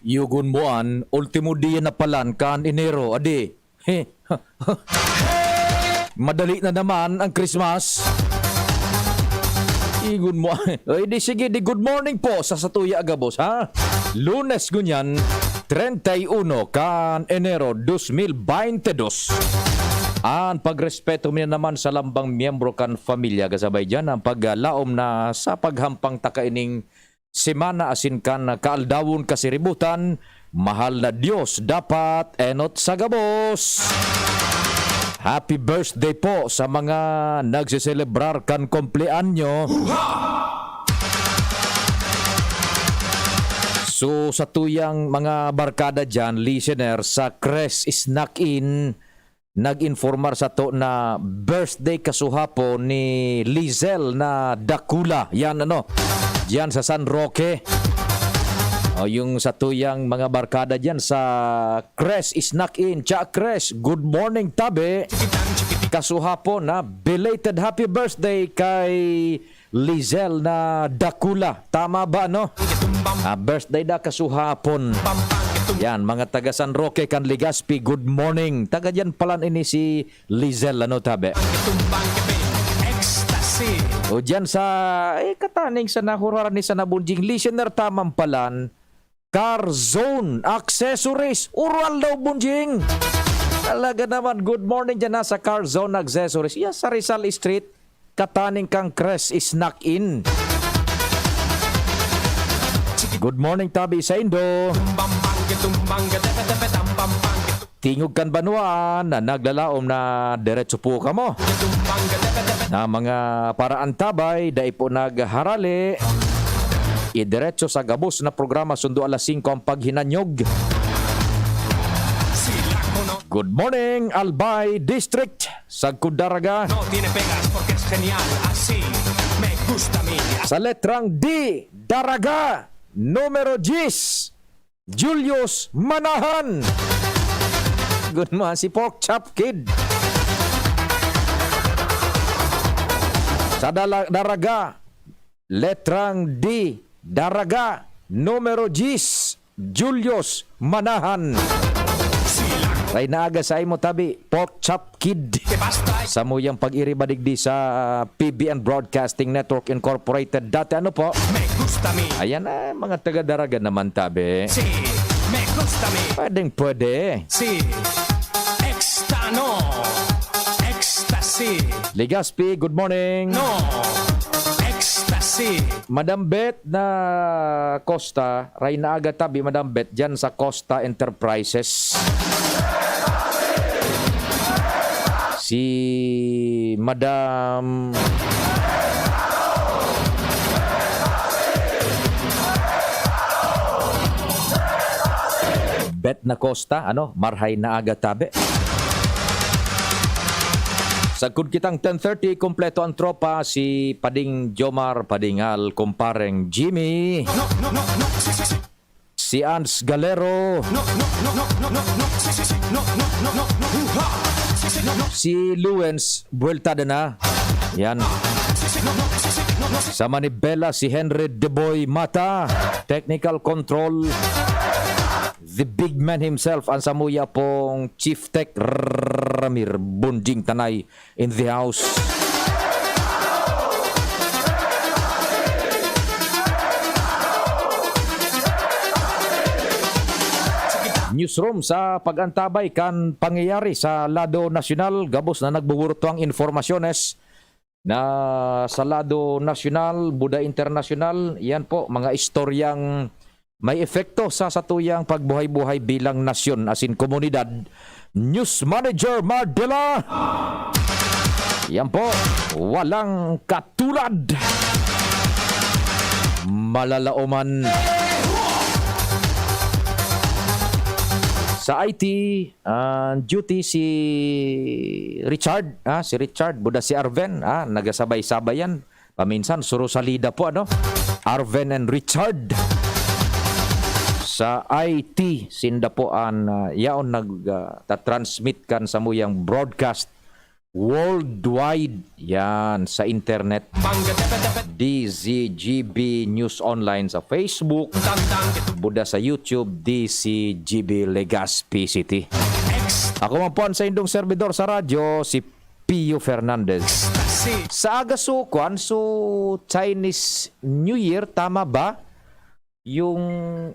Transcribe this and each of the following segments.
Yugon mo ultimo dia na palan kan Enero, adi. He. Madali na naman ang Christmas. Igun mo. Ay, di sige, di good morning po sa Satuya Agabos, ha? Lunes gunyan, 31 kan Enero 2022. Ang pagrespeto mo naman sa lambang miyembro kan familia kasabay dyan ang paglaom na sa paghampang takaining semana asin kan kaaldawon kasiributan, mahal na Diyos dapat enot sa gabos. Happy birthday po sa mga nagsiselebrar kan kompleanyo. So sa tuyang mga barkada dyan, listener, sa Cres Snack In, nag-informar sa to na birthday kasuhapo ni Lizel na Dakula. Yan dyan sa San Roque. O, yung sa tuyang mga barkada dyan sa Cres Snack In. Tsa Cres, good morning tabi. Kasuhapo na belated happy birthday kay Lizel na Dakula. Tama ba, no? Birthday da kasuhapon. Yan, mga taga San Roque kan Legazpi, good morning. Taga dyan palan ini si Lizel, tabi. O dyan sa, kataning sa nahuraran ni sa nabunjing listener tamang palan, Car Zone Accessories, ural daw bunjing. Talaga naman, good morning dyan na sa Car Zone Accessories. Yan sa Rizal Street, kataning kang Cres Snack In. Good morning tabi sa Indo. Tingog kan Banuan na naglalaom na diretso po ka mo. Na mga paraan tabay, dai po nagharali. Idiretso sa gabos na programa sundo alas 5 ang paghinanyog. Good morning, Albay District, Sagkudaraga. Sa letrang D, Daraga, numero 10, Julius Manahan. Good morning, si Pork Chop Kid. Sa Daraga, letrang D, Daraga, numero 10, Julius Manahan. Ay naaga sa imo tabi, Pork Chop Kid. Sa muyang pag-iribadigdi sa PBN Broadcasting Network Incorporated. Dati ano po? Ayan na, mga taga-daraga naman tabi. Pwedeng pwede. Legazpi, good morning. Madam Bet na Costa, ray naaga tabi Madam Bet dyan sa Costa Enterprises. Si Madam Bet na Costa, marhay na aga tabi. Sagkod kitang 10:30, kompleto ang tropa, si Pading Jomar, Padingal, kumpareng Jimmy. Si Ans Galero. Si Luens, buwelta na. Yan. Sa Manibela, si Henry Deboy Mata. Technical control. The big man himself, ang samuya pong Chief Tech Ramir Bunjing Tanay in the house. Newsroom sa pagantabay kan pangyayari sa lado nasyonal, gabos na nagbuburto ang informasyones na sa lado nasyonal, Buda Internasyonal. Yan po, mga istoryang may epekto sa satuyang pagbuhay-buhay bilang nasyon asin komunidad. News Manager Mardela. Yan po, walang katulad. Malalaoman. Sa IT, duty si Richard, si Richard, buda si Arven, nagasabay-sabayan. Paminsan, suro salida po, Arven and Richard. Sa IT, sinda po yaon nag-transmit kan sa muyang broadcast worldwide. Yan, sa internet. DZGB News Online sa Facebook. Buda sa YouTube, DCGB Legazpi City. Ako man po ang sa indong servidor sa radyo, si Pio Fernandez. Sa agasukwan, Chinese New Year, tama ba? Yung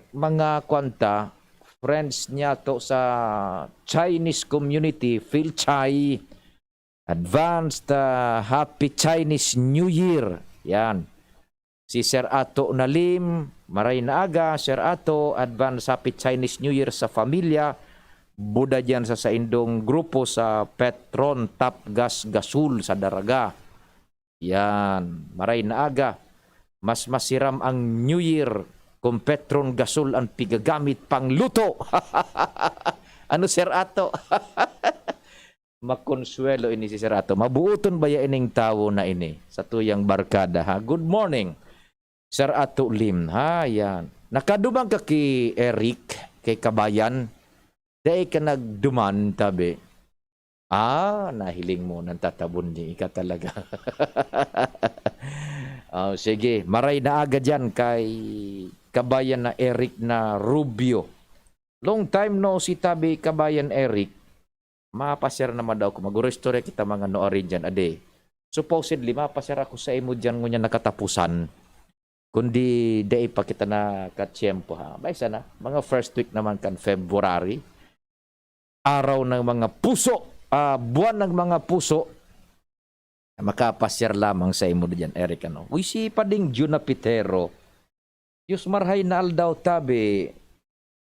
mga kwanta, friends niya to sa Chinese community, Phil Chai, advanced Happy Chinese New Year. Yan. Si Sir Ato Nalim, maray na aga, Sir Ato, advanced Happy Chinese New Year sa familia. Buda dyan sa indong grupo sa Petron Tap Gas Gasul sa Daraga. Yan, maray na aga. Mas masiram ang New Year kung Petron Gasul ang pigagamit pang luto. Ano, Sir Ato? Makonsuelo ini si Sir Ato. Mabuuton ba ya ining tao na ini sa tuyang barkada, ha? Good morning, Sir Ato Lim, ha? Yan. Nakadumang ka kay Eric, kay Kabayan. Dahil ka nagduman, tabi. Nahiling mo ng tatabon niya. Ika talaga. Sige, maray na agad yan kay Kabayan na Eric na Rubio. Long time no si tabi Kabayan Eric. Mapasyar naman daw ko. Mag-restore kita mga noorin dyan. Ade, supposedly, mapasyar ako sa imo dyan ngunya nakatapusan. Kundi, dahil pa kita na katsyempo, ha? Baysa na. Mga first week naman kan February. Araw ng mga puso, buwan ng mga puso, makapasyar lamang sa imo diyan, Eric. Ano? Uy, si Pading June Pitero, Yus marhay na aldaw tabi,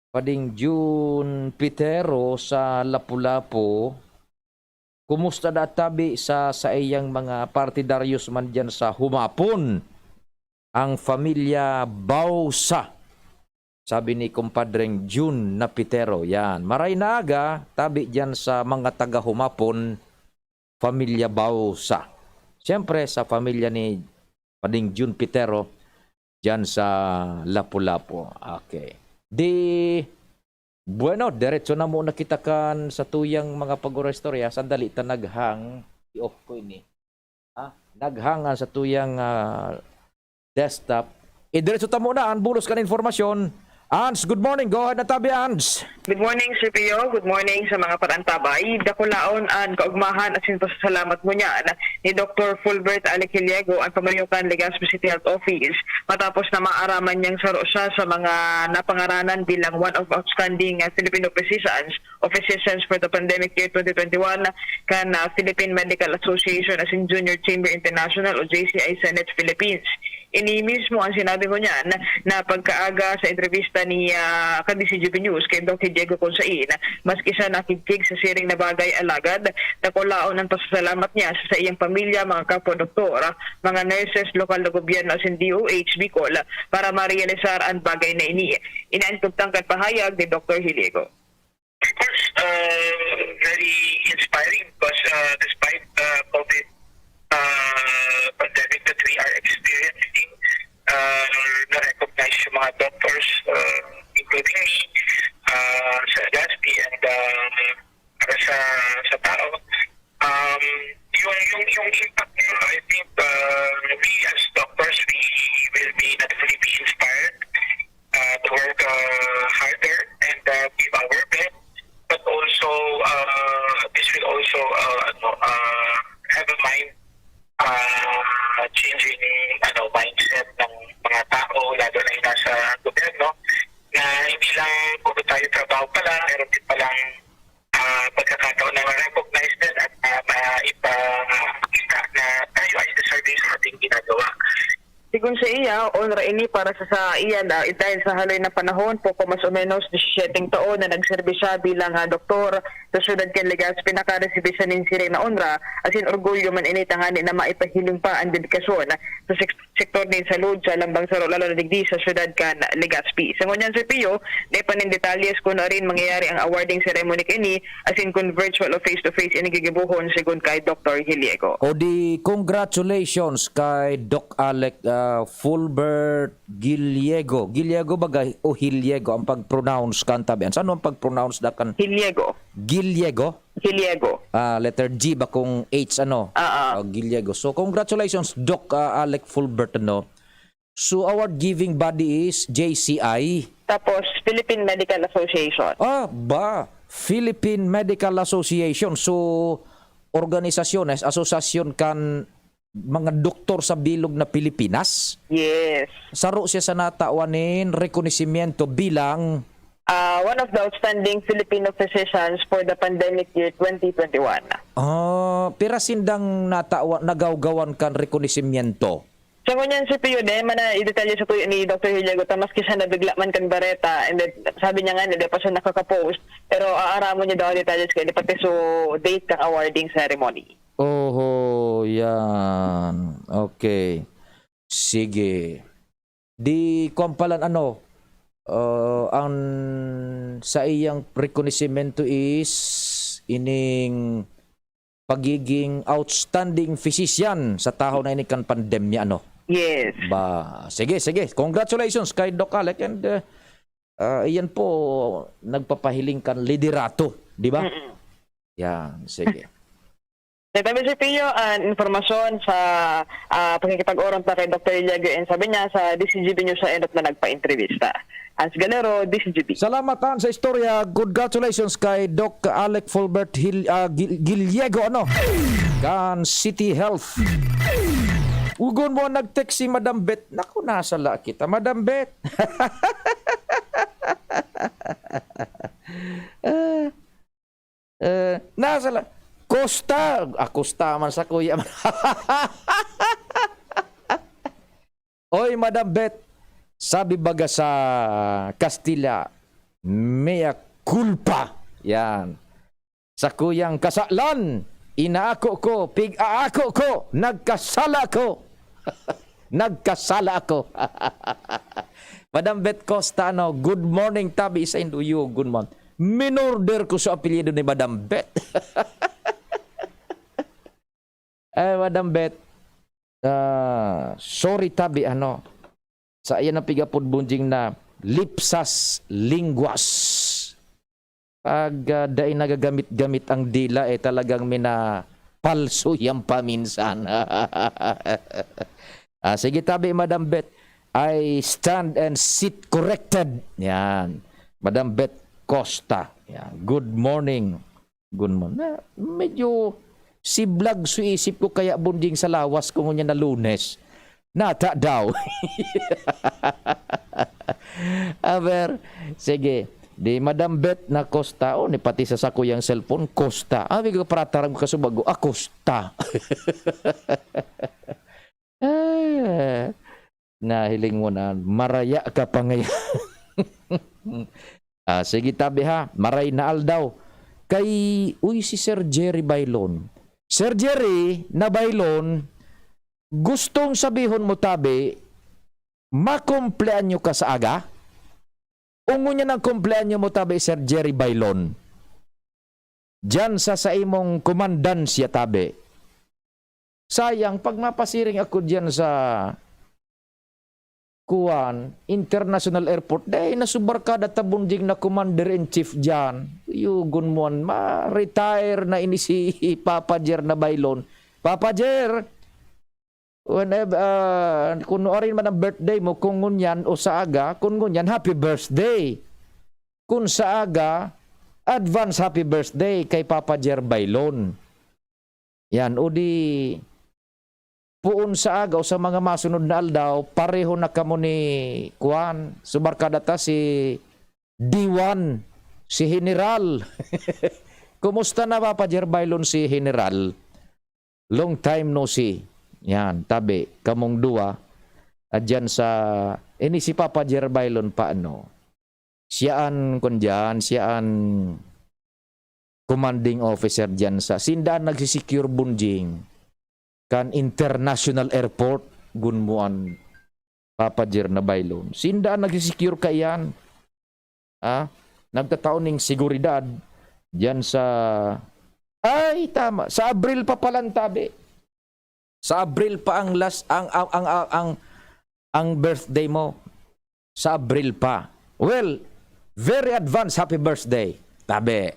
Pading June Pitero sa Lapu-Lapu, kumusta da tabi sa iyang mga partidaryos man diyan sa humapon, ang familia Bausa. Sabi ni kumpadreng June Napitero, yan. Maray na aga, tabi dyan sa mga taga-humapon, Pamilya Bausa. Siyempre, sa pamilya ni Pading June Pitero, dyan sa Lapu-Lapu. Okay. Bueno, diretso na muna kita kan sa tuyang mga pag-restorya. Sandali, naghang. I-off ko ini. Naghangan sa tuyang desktop. Diretso ta muna, ang bulos kan informasyon. Ans, good morning. Go ahead na tabi, Ans. Good morning, Sir Pio. Good morning sa mga parantabay. Dakulaon ang kaugmahan at sinpasalamat mo niyan ni Dr. Fulbert Alikiliego ang Pamalyukan Legazpi City Health Office matapos na maaraman niyang saro siya sa mga napangaranan bilang one of outstanding Filipino physicians for the pandemic year 2021 kan Philippine Medical Association as in Junior Chamber International o JCI Senate Philippines. Ini mismo ang sinabi ko niyan na pagkaaga sa entrevista ni KDCGB News kay Dr. Diego Consain, maski siya nakikig sa siring na bagay alagad, nakulaon ang pasasalamat niya sa iyang pamilya, mga kapwa-doktor, mga nurses, lokal na gobyerno as in DOH, Bicol, para ma-realisar ang bagay na ini. Inaantugtang pahayag ni Dr. Hiliego. Of course, very inspiring because despite the COVID pandemic that we are experiencing, na-recognize yung mga doctors, including me, sa Legazpi and para sa tao. Yung impact nyo, I think we as doctors, we will be not only be inspired to work harder and give our best, but also this will also have a mind changing mindset ng mga tao, lalo na yung nasa gobyerno, na hindi lang puro tayo trabaho pala, meron din palang pagkakataon na ma-recognize din at ipakita na tayo ay deserving sa ating ginagawa. Sigun sa iya, onra ini para sa iya dahil sa haloy na panahon, poko mas o menos 17 taon na nagserbi siya bilang doktor sa syudad ken Legazpi, nakaresibis siya nin siring na onra, as in orgulyo man ini tangani na maipahiling pa ang dedikasyon sa sektor din salud sa lambang saro lalo na digdi sa syudad ken Legazpi. Sa ngunyan Sir Pio, na panin detalles kung na rin mangyayari ang awarding ceremony kini as in kung virtual o face-to-face ini gigibuhon sigun kay Dr. Hiliego. O di congratulations kay Doc Alec Fulbert Giliego. Giliego bagay o Hiliego ang pag-pronounce kan tabi? Ano ang pag-pronounce da kan? Hiliego. Giliego? Giliego. Letter G ba kung H ano? Giliego. So congratulations Doc Alec Fulbert ano. So our giving body is JCI. Tapos, Philippine Medical Association. Philippine Medical Association. So organisasyones, asosasyon kan mga doktor sa bilog na Pilipinas. Yes. Saro siya sa natawanin rekonisimiento bilang One of the outstanding Filipino physicians for the pandemic year 2021. pira sindang nagawgawan kan rekonisimiento. So ngunyan si Pio de, mana i-detalye sa tuyo ni Dr. Hiliago, tamas kisa nabigla man kan bareta, and then sabi niya nga, hindi pa siya nakaka-post, pero aaramo niya daw detalles kayo, pati so date kang awarding ceremony. Yan. Okay. Sige. Di kompalan ang sa iyang rekonisimiento is ining pagiging outstanding physician sa taho na inikan pandemya Yes. Sige. Congratulations kay Doc Alec and iyan po nagpapahiling kan liderato, di ba? Yan, sige. Nagtabi si Pio ang informasyon sa pagkikipag-oron pa kay Dr. Hiliago, and sabi niya sa DCGB News sa endot na nagpa-entrevista. Hans Galero, DCGB. Salamat sa istorya. Congratulations kay Doc Alec Fulbert Giliego kan City Health. Ugon mo nag-text si Madam Bet. Naku, nasala kita. Madam Bet. Nasala. Costa man sa kuya. Oy, Madam Bet. Sabi baga sa Kastila, mea culpa. Yan. Sa kuyang kasalan, inaako ko, pig-aako ko, nagkasala ko. Nagkasala ako. Madam Bet Costa, good morning, tabi sa Induyo, good morning. Minorder ko sa apelyido ni Madam Bet. Madam Bet, sorry tabi, sa ayan ang pigapod bunjing na lipsas linguas. Pag dahil nagagamit-gamit ang dila, talagang palso yung paminsan. Sige tabi, Madam Bet. I stand and sit corrected. Yan. Madam Bet Costa. Yan. Good morning. Good morning. Medyo siblag sa isip ko kaya bunjing sa lawas kung niya na Lunes. Nata daw. Aber, sige. Di Madam Bet na Costa, ni pati sa sako yung cellphone, Costa. Abi ko pratarang kasubago, Costa. Nahiling mo na, maraya ka pa ngayon. Sige tabi ha, maray na aldaw. Si Sir Jerry Bailon. Sir Jerry na Bailon, gustong sabihon mo tabi, makumpleanyo ka sa aga? Ungo niya ng kumpleanyo mo tabi, Sir Jerry Bailon. Diyan sa imong kumandansya tabi. Sayang, pag mapasiring ako diyan sa International Airport, dahil nasubarkada tabunding na Commander-in-Chief dyan. Yugon mo, ma-retire na ini si Papa Jer na Bailon. Papa Jer, whenever, kung orin man ang birthday mo, kung ngunyan o sa aga, kung ngunyan, happy birthday. Kung sa aga, advance happy birthday kay Papa Jer Bailon. Yan, o di puon sa agaw sa mga masunod na aldaw, pareho na kamo ni Kuan, subarkada ta si D1, si General. Kumusta na Papa Jer Bailon si General? Long time no see. Yan, tabi, kamong dua, adyan sa, ini si Papa Jer Bailon paano? Siyaan commanding officer dyan sa, sindaan nagsisecure bunjing. Kan International Airport, gunmuan Papa Jer na Bailon. Sindaan nagsisecure ka yan. Nagtataon ng seguridad dyan sa, tama, sa Abril pa palang tabi. Sa Abril pa ang ang birthday mo. Sa Abril pa. Well, very advanced happy birthday. Tabi.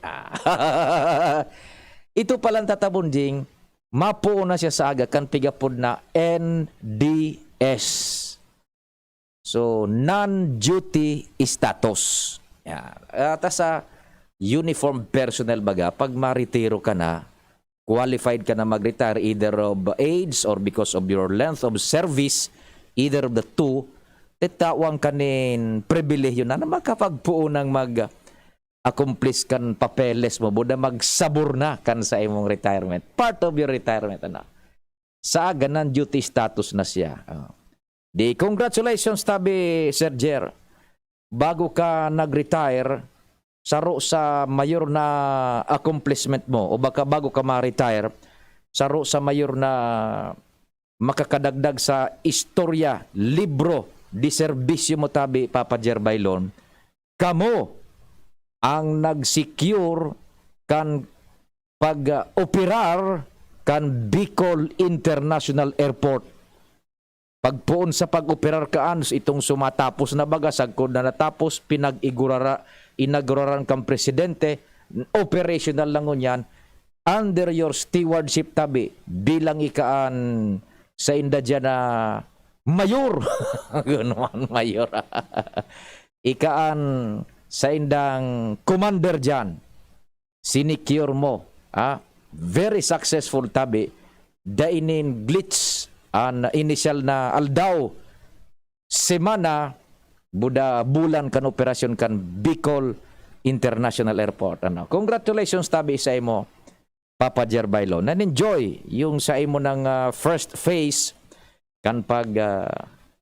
Ito palang tatabunjing, mapuo na siya sa aga kan pigapod na NDS. So, non-duty status. Yan. At sa uniform personnel baga, pag ma-retiro ka na, qualified ka na mag-retire either of age or because of your length of service, either of the two, titawang kanin pribilehyo na makapagpuo ng mag-accomplish kan papeles mo, buda magsabor na kan sa imong retirement. Part of your retirement, ano. Sa aga, non-duty status na siya. Di congratulations tabi Sir Jer. Bago ka nag-retire, saro sa mayor na accomplishment mo o baka bago ka ma-retire, saro sa mayor na makakadagdag sa istorya, libro, di serbisyo mo tabi Papa Jer Bailon. Kamo ang nag-secure kan pag-operar kan Bicol International Airport. Pagpuon sa pag-operar kaan, itong sumatapos na bagasag ko na natapos, inauguraran kang presidente, operational lang yan, under your stewardship tabi, bilang ikaan sa inda dyan na mayor. Ganoon, mayor. Ikaan sa indang commander dyan, sinicure mo, very successful tabi, dainin glitch, an initial na aldaw semana buda bulan kan operasyon kan Bicol International Airport. Ano, congratulations tabi sa imo Papa Jer Bailon. Na-enjoy yung sa imo ng first phase kan pag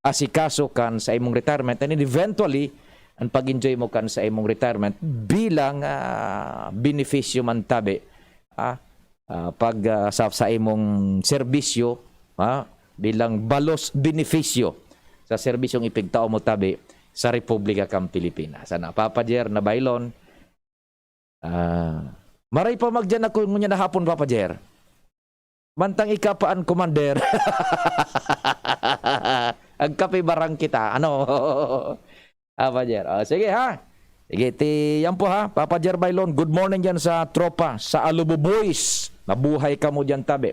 asikaso kan sa imong retirement, and eventually ang pag-enjoy mo kan sa imong retirement bilang benepisyo man tabi pag sa imong serbisyo, bilang balos benepisyo sa serbisyong ipigtao mo tabi sa Republika kang Pilipinas. Sana Papa Jer na Bailon. Maray pa magdyan ako ngunya na hapon Papa Jer. Mantang ikapaan commander. Agkape barang kita. Ano? Papa Jer. Sige ha. Sige, yan po ha. Papa Jer Bailon, good morning dyan sa tropa, sa Alubo Boys. Mabuhay ka mo dyan tabi.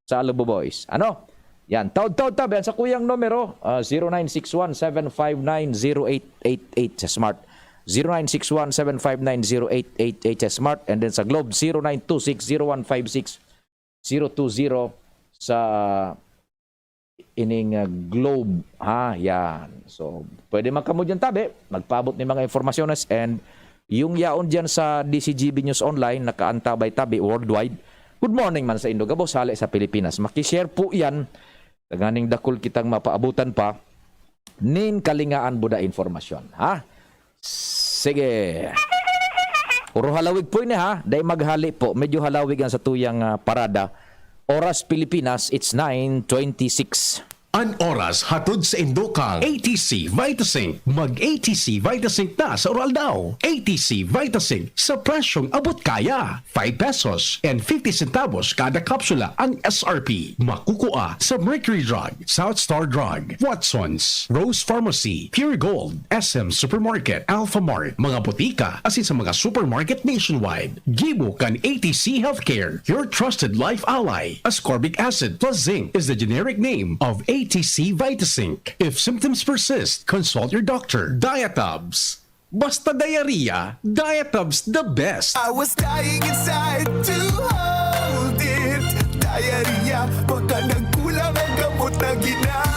Sa Alubo Boys. Ano? Yan, taod tabi sa kuyang numero 0961-759-0888 sa Smart, 0961-759-0888 sa Smart, and then sa Globe 0926-0156-020 sa ining Globe, yan. So pwede magkamo dyan tabi, magpaabot ni mga informasyones, and yung yaon dyan sa DCGB News Online, nakaantabay tabi worldwide. Good morning man sa Indogabo, sali sa Pilipinas. Makishare po yan. Ganing dakol kitang mapaabutan pa. Nin kalingaan buda informasyon. Sige. Puro halawig po ini Dahil maghali po. Medyo halawig ang sa tuyang parada. Oras Pilipinas, it's 9:26. An oras hatod sa Indokang ATC Vitasync. Mag-ATC Vitasync na sa oral daw. ATC Vitasync sa presyong abot kaya. 5 pesos and 50 centavos kada kapsula ang SRP. Makukuha sa Mercury Drug, South Star Drug, Watson's, Rose Pharmacy, Pure Gold, SM Supermarket, Alpha Mart, mga botika, asin sa mga supermarket nationwide. Gibo kan ATC Healthcare, your trusted life ally. Ascorbic acid plus zinc is the generic name of ATC Vitasync. If symptoms persist, consult your doctor. Diatabs. Basta diarrhea, Diatabs the best. I was dying inside to hold it. Diarrhea, baka nagkulang ang gamot na ginamit.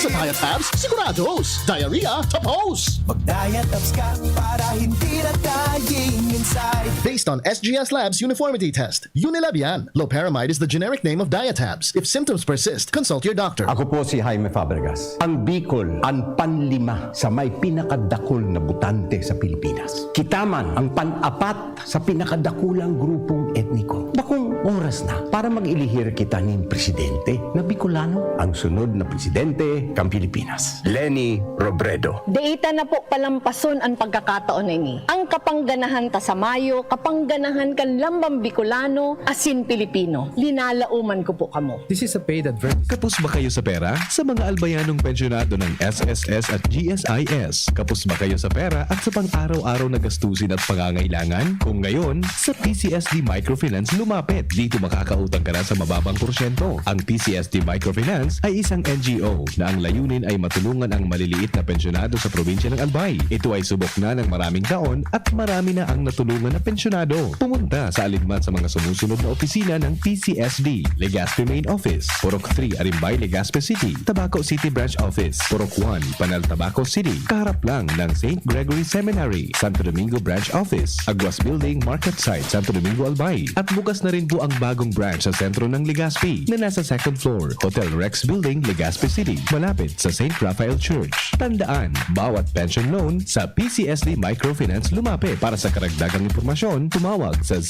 Sa Diatabs, sigurados. Diarrhea, tapos. Mag-Diatabs ka para hindi na dying inside. Based on SGS Labs Uniformity Test, Unilab yan. Loperamide is the generic name of Diatabs. If symptoms persist, consult your doctor. Ako po si Jaime Fabregas. Ang Bicol, ang panlima sa may pinakadakol na butante sa Pilipinas. Kita man ang pan-apat sa pinakadakulang grupong etniko. Bakong oras na para mag-ilihir kita ng presidente na Bicolano. Ang sunod na presidente ng Pilipinas, Leni Robredo. Deita na po palampason ang pagkakataon na ini. Ang kapangganahan ta sa Mayo, kapangganahan kan lambang Bicolano, asin Pilipino. Linalauman ko po kamo. This is a paid advertisement. Kapos ba kayo sa pera? Sa mga albayanong pensyonado ng SSS at GSIS. Kapos ba kayo sa pera at sa pang-araw-araw na gastusin at pangangailangan? Kung ngayon, sa PCSD Microfinance lumapit. Dito makakautang ka na sa mababang porsyento. Ang PCSD Microfinance ay isang NGO na ang layunin ay matulungan ang maliliit na pensyonado sa probinsya ng Albay. Ito ay subok na ng maraming taon at marami na ang natulungan na pensyonado. Pumunta sa alinman sa mga sumusunod na opisina ng PCSD. Legazpi Main Office, Purok 3, Arimbay, Legazpi City. Tabaco City Branch Office, Purok 1, Panal, Tabaco City. Kaharap lang ng St. Gregory Seminary, Santo Domingo Branch Office, Aguas Building, Market Site, Santo Domingo, Albay. At bukas na rin po ang bagong branch sa sentro ng Legazpi na nasa second floor, Hotel Rex Building, Legazpi City, malapit sa St. Raphael Church. Tandaan, bawat pension loan sa PCSD Microfinance lumapit. Para sa karagdagang impormasyon, tumawag sa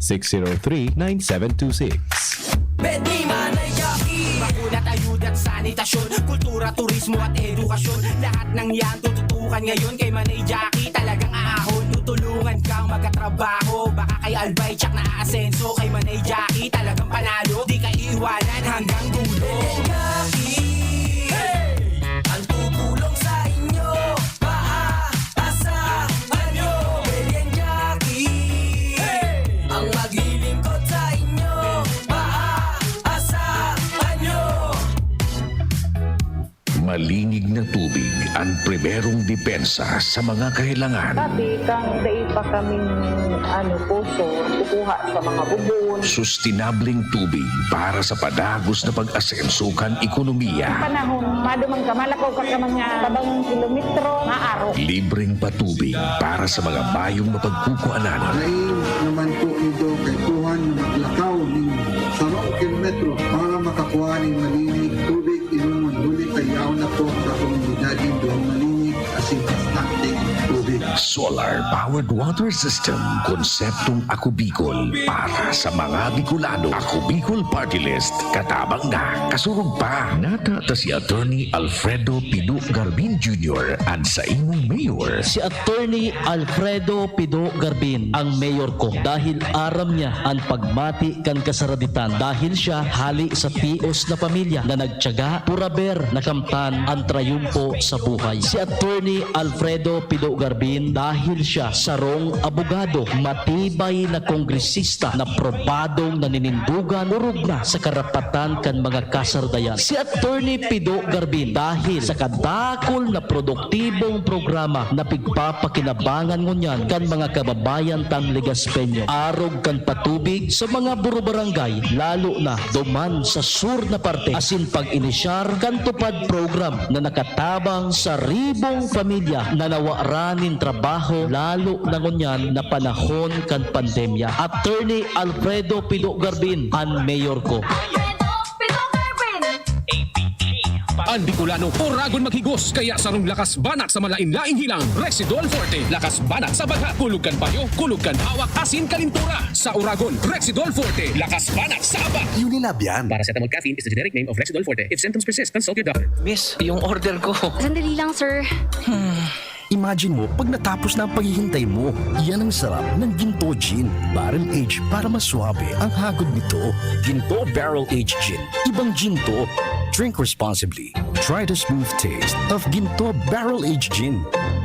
0912-603-9726. Pwede manayaki. Makunat, ayuda at sanitasyon, kultura, turismo at edukasyon. Lahat ng yan tututukan ngayon kay Manay Jackie. Talagang aahon, tutulungan kang magkatrabaho. Baka kay Albay tsak na aasenso. Kay Manay Jackie talagang panalo. Di ka iiwanan hanggang dulo. Jackie, ang tutulong sa inyo, maaasahan nyo. Billion Jackie, ang maglilingkod sa inyo, maaasahan nyo. Malinig na tubig ang primerong depensa sa mga kailangan. Sabi kang pa kaming puso, kukuha sa mga bubon. Sustainableng tubig para sa padagos na pag-asensukan ekonomiya. Panahon, madumang ka, malakaw ka ka mga tabang kilometro, maaro. Libreng patubig para sa mga bayong mapagkukuanan. Lain naman po ito kay Tuhan na maglakaw ng 10 kilometro para makakuha ng malinig tubig inuman. Ngunit ayaw na po sa komunidad yung malinig asin plastic tubig. Solar-powered water system. Konseptong Ako Bicol para sa mga Bicolano. Ako Bicol Party List. Katabang na. Kasurog pa. Natata si Attorney Alfredo Pido Garbin Jr. at sa imong mayor. Si Attorney Alfredo Pido Garbin ang mayor ko dahil aram niya ang pagmati kan kasaraditan dahil siya hali sa tios na pamilya na nagtiyaga puraber na kamtan ang trayumpo sa buhay. Si Attorney Alfredo Pido Garbin dahil siya sarong abogado, matibay na kongresista na probadong naninindugan urog na sa karapatan kan mga kasardayan. Si Attorney Pido Garbin dahil sa kadakol na produktibong programa na pigpapakinabangan ngunyan kan mga kababayan tang Legaspeño. Arog kan patubig sa mga buro-barangay lalo na duman sa sur na parte asin pag-inisyar kan tupad program na nakatabang sa ribong pamilya na nawaranin trabaho lalo na ngunyan na panahon kan pandemya. Attorney Alfredo Pido Garbin ang mayor ko. Ang Bicolano oragon maghigos kaya sarong lakas banat sa malain-laing hilang. Rexidol Forte, lakas banat sa baga, kulugkan payo, kulugkan hawak, asin kalintura. Sa Oragon, Rexidol Forte, lakas banat sa aba. Unilabian. Paracetamol caffeine is the generic name of Rexidol Forte. If symptoms persist, consult your doctor. Miss, yung order ko. Sandali lang, sir. Imagine mo pag natapos na ang paghihintay mo. Yan ang sarap ng Ginto Gin. Barrel Aged para mas suabe ang hagod nito. Ginto Barrel Aged Gin. Ibang Ginto. Drink responsibly. Try the smooth taste of Ginto Barrel Aged Gin.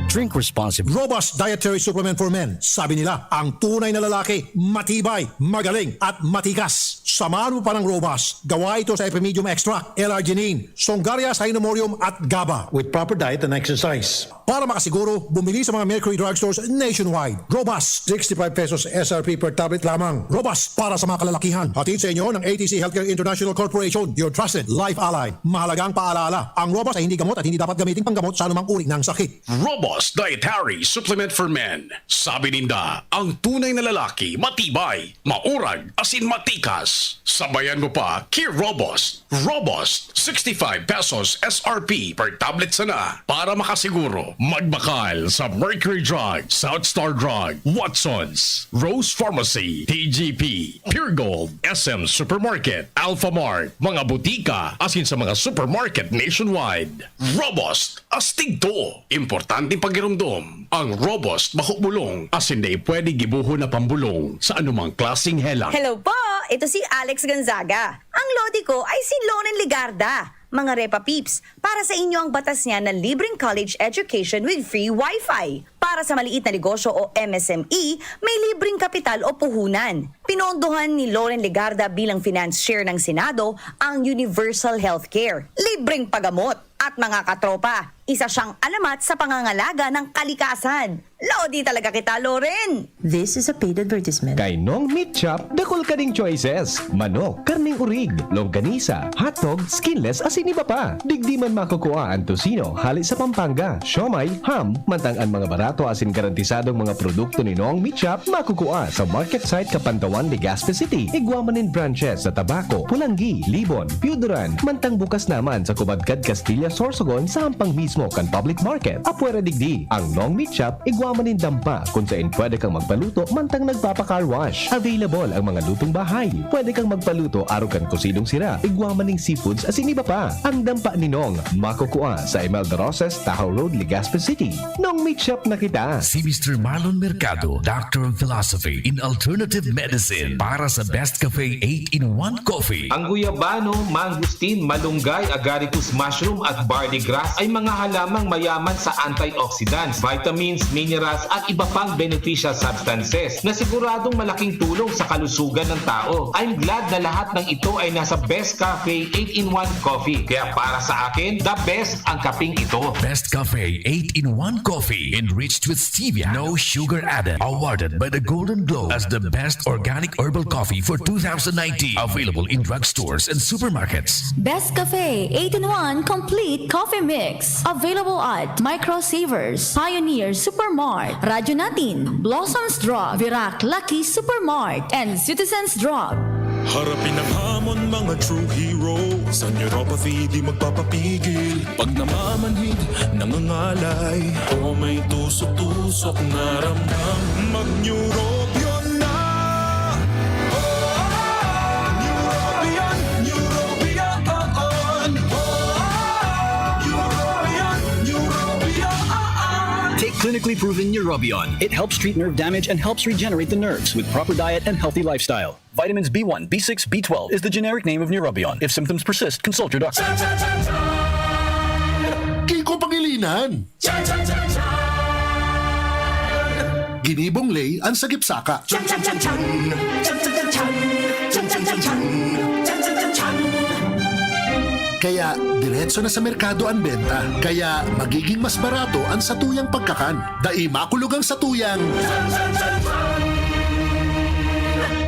Drink responsibly. Robust Dietary Supplement for Men. Sabi nila, ang tunay na lalaki, matibay, magaling, at matikas. Samahan mo pa ng Robust. Gawa ito sa Epimedium Extra, L-Arginine, Songaria Cynomorium at GABA with proper diet and exercise. Para makasiguro, bumili sa mga Mercury Drugstores nationwide. Robust, 65 pesos SRP per tablet lamang. Robust para sa mga kalalakihan. Hatid sa inyo ng ATC Healthcare International Corporation, your trusted life ally. Mahalagang paalala, ang Robust ay hindi gamot at hindi dapat gamitin panggamot sa anumang uri ng sakit. Robust Robust Dietary Supplement for Men. Sabi ninda, ang tunay na lalaki matibay, maurag, asin matikas. Sabayan mo pa, Key Robust. Robust, 65 pesos SRP per tablet sana. Para makasiguro, magbakal sa Mercury Drug, South Star Drug, Watson's, Rose Pharmacy, TGP, Pure Gold, SM Supermarket, Alpha Mart, mga butika, asin sa mga supermarket nationwide. Robust, astig to. Importanteng pagirumdum. Ang Robust mahubulong, asin na pwede gibuho na pambulong sa anumang klaseng helang. Hello po! Ito si Alex Gonzaga. Ang lodi ko ay si Loren Ligarda. Mga Repa Peeps, para sa inyo ang batas niya na libreng college education with free wifi. Para sa maliit na negosyo o MSME, may libreng kapital o puhunan. Pinondohan ni Loren Ligarda bilang finance chair ng Senado ang Universal Healthcare, libreng pagamot at mga katropa. Isa siyang alamat sa pangangalaga ng kalikasan. Lodi talaga kita, Loren! This is a paid advertisement. Kay Nong Meat Shop, dakol ka ding choices. Manok, karning urig, longganisa, hotdog, skinless, asin iba pa. Digdi man makukuha ang tosino, hali sa Pampanga, siomay, ham, mantang ang mga barato asin garantisadong mga produkto ni Nong Meat Shop makukuha sa market site Kapantawan, Legazpi City. Igwamanin branches sa Tabaco, Pulangi, Libon, Piuduran, mantang bukas naman sa Kubadkad, Castilla, Sorsogon sa hampang mismo kan public market. Apwera digdi, ang Nong Meat Shop, igwamanin dampa kung saan pwede kang magpaluto mantang nagpapa-car wash. Available ang mga lutong bahay. Pwede kang magpaluto araw kan kusidong sira. Igwamaning seafoods asin iba pa. Ang dampa ni Nong makukuha sa Imelda Roses, Tahoe Road, Legazpi City. Nong Meat Shop na kita. Si Mr. Marlon Mercado, Doctor of Philosophy in Alternative Medicine para sa Best Cafe 8-in-1 Coffee. Ang guyabano, mangustin, malunggay, agaricus mushroom at barley grass ay mga halamang mayaman sa antioxidants, vitamins, minerals at iba pang beneficial substances na siguradong malaking tulong sa kalusugan ng tao. I'm glad na lahat ng ito ay nasa Best Cafe 8-in-1 Coffee. Kaya para sa akin, the best ang kaping ito. Best Cafe 8-in-1 Coffee enriched with stevia, no sugar added. Awarded by the Golden Globe as the best organic herbal coffee for 2019. Available in drugstores and supermarkets. Best Cafe 8-in-1 Complete Coffee Mix. Available at Micro Savers, Pioneer Supermart, Radyo Natin, Blossoms Drug, Virac Lucky Supermart, and Citizens Drug. Harapin ang hamon, mga true hero. Sa neuropathy di magpapapigil. Pag namamanhid, nangangalay, o may tusok-tusok na ramdam, mag-Neurobion na. Neurobion, Neurobion. Take clinically proven Neurobion. It helps treat nerve damage and helps regenerate the nerves with proper diet and healthy lifestyle. Vitamins B1, B6, B12 is the generic name of Neurobion. If symptoms persist, consult your doctor. Kiko Pangilinan. Ginibong Lay ang sagipsaka. Kaya diretso na sa merkado ang benta. Kaya magiging mas barato ang satuyang pagkakan. Dai makulog ang satuyang.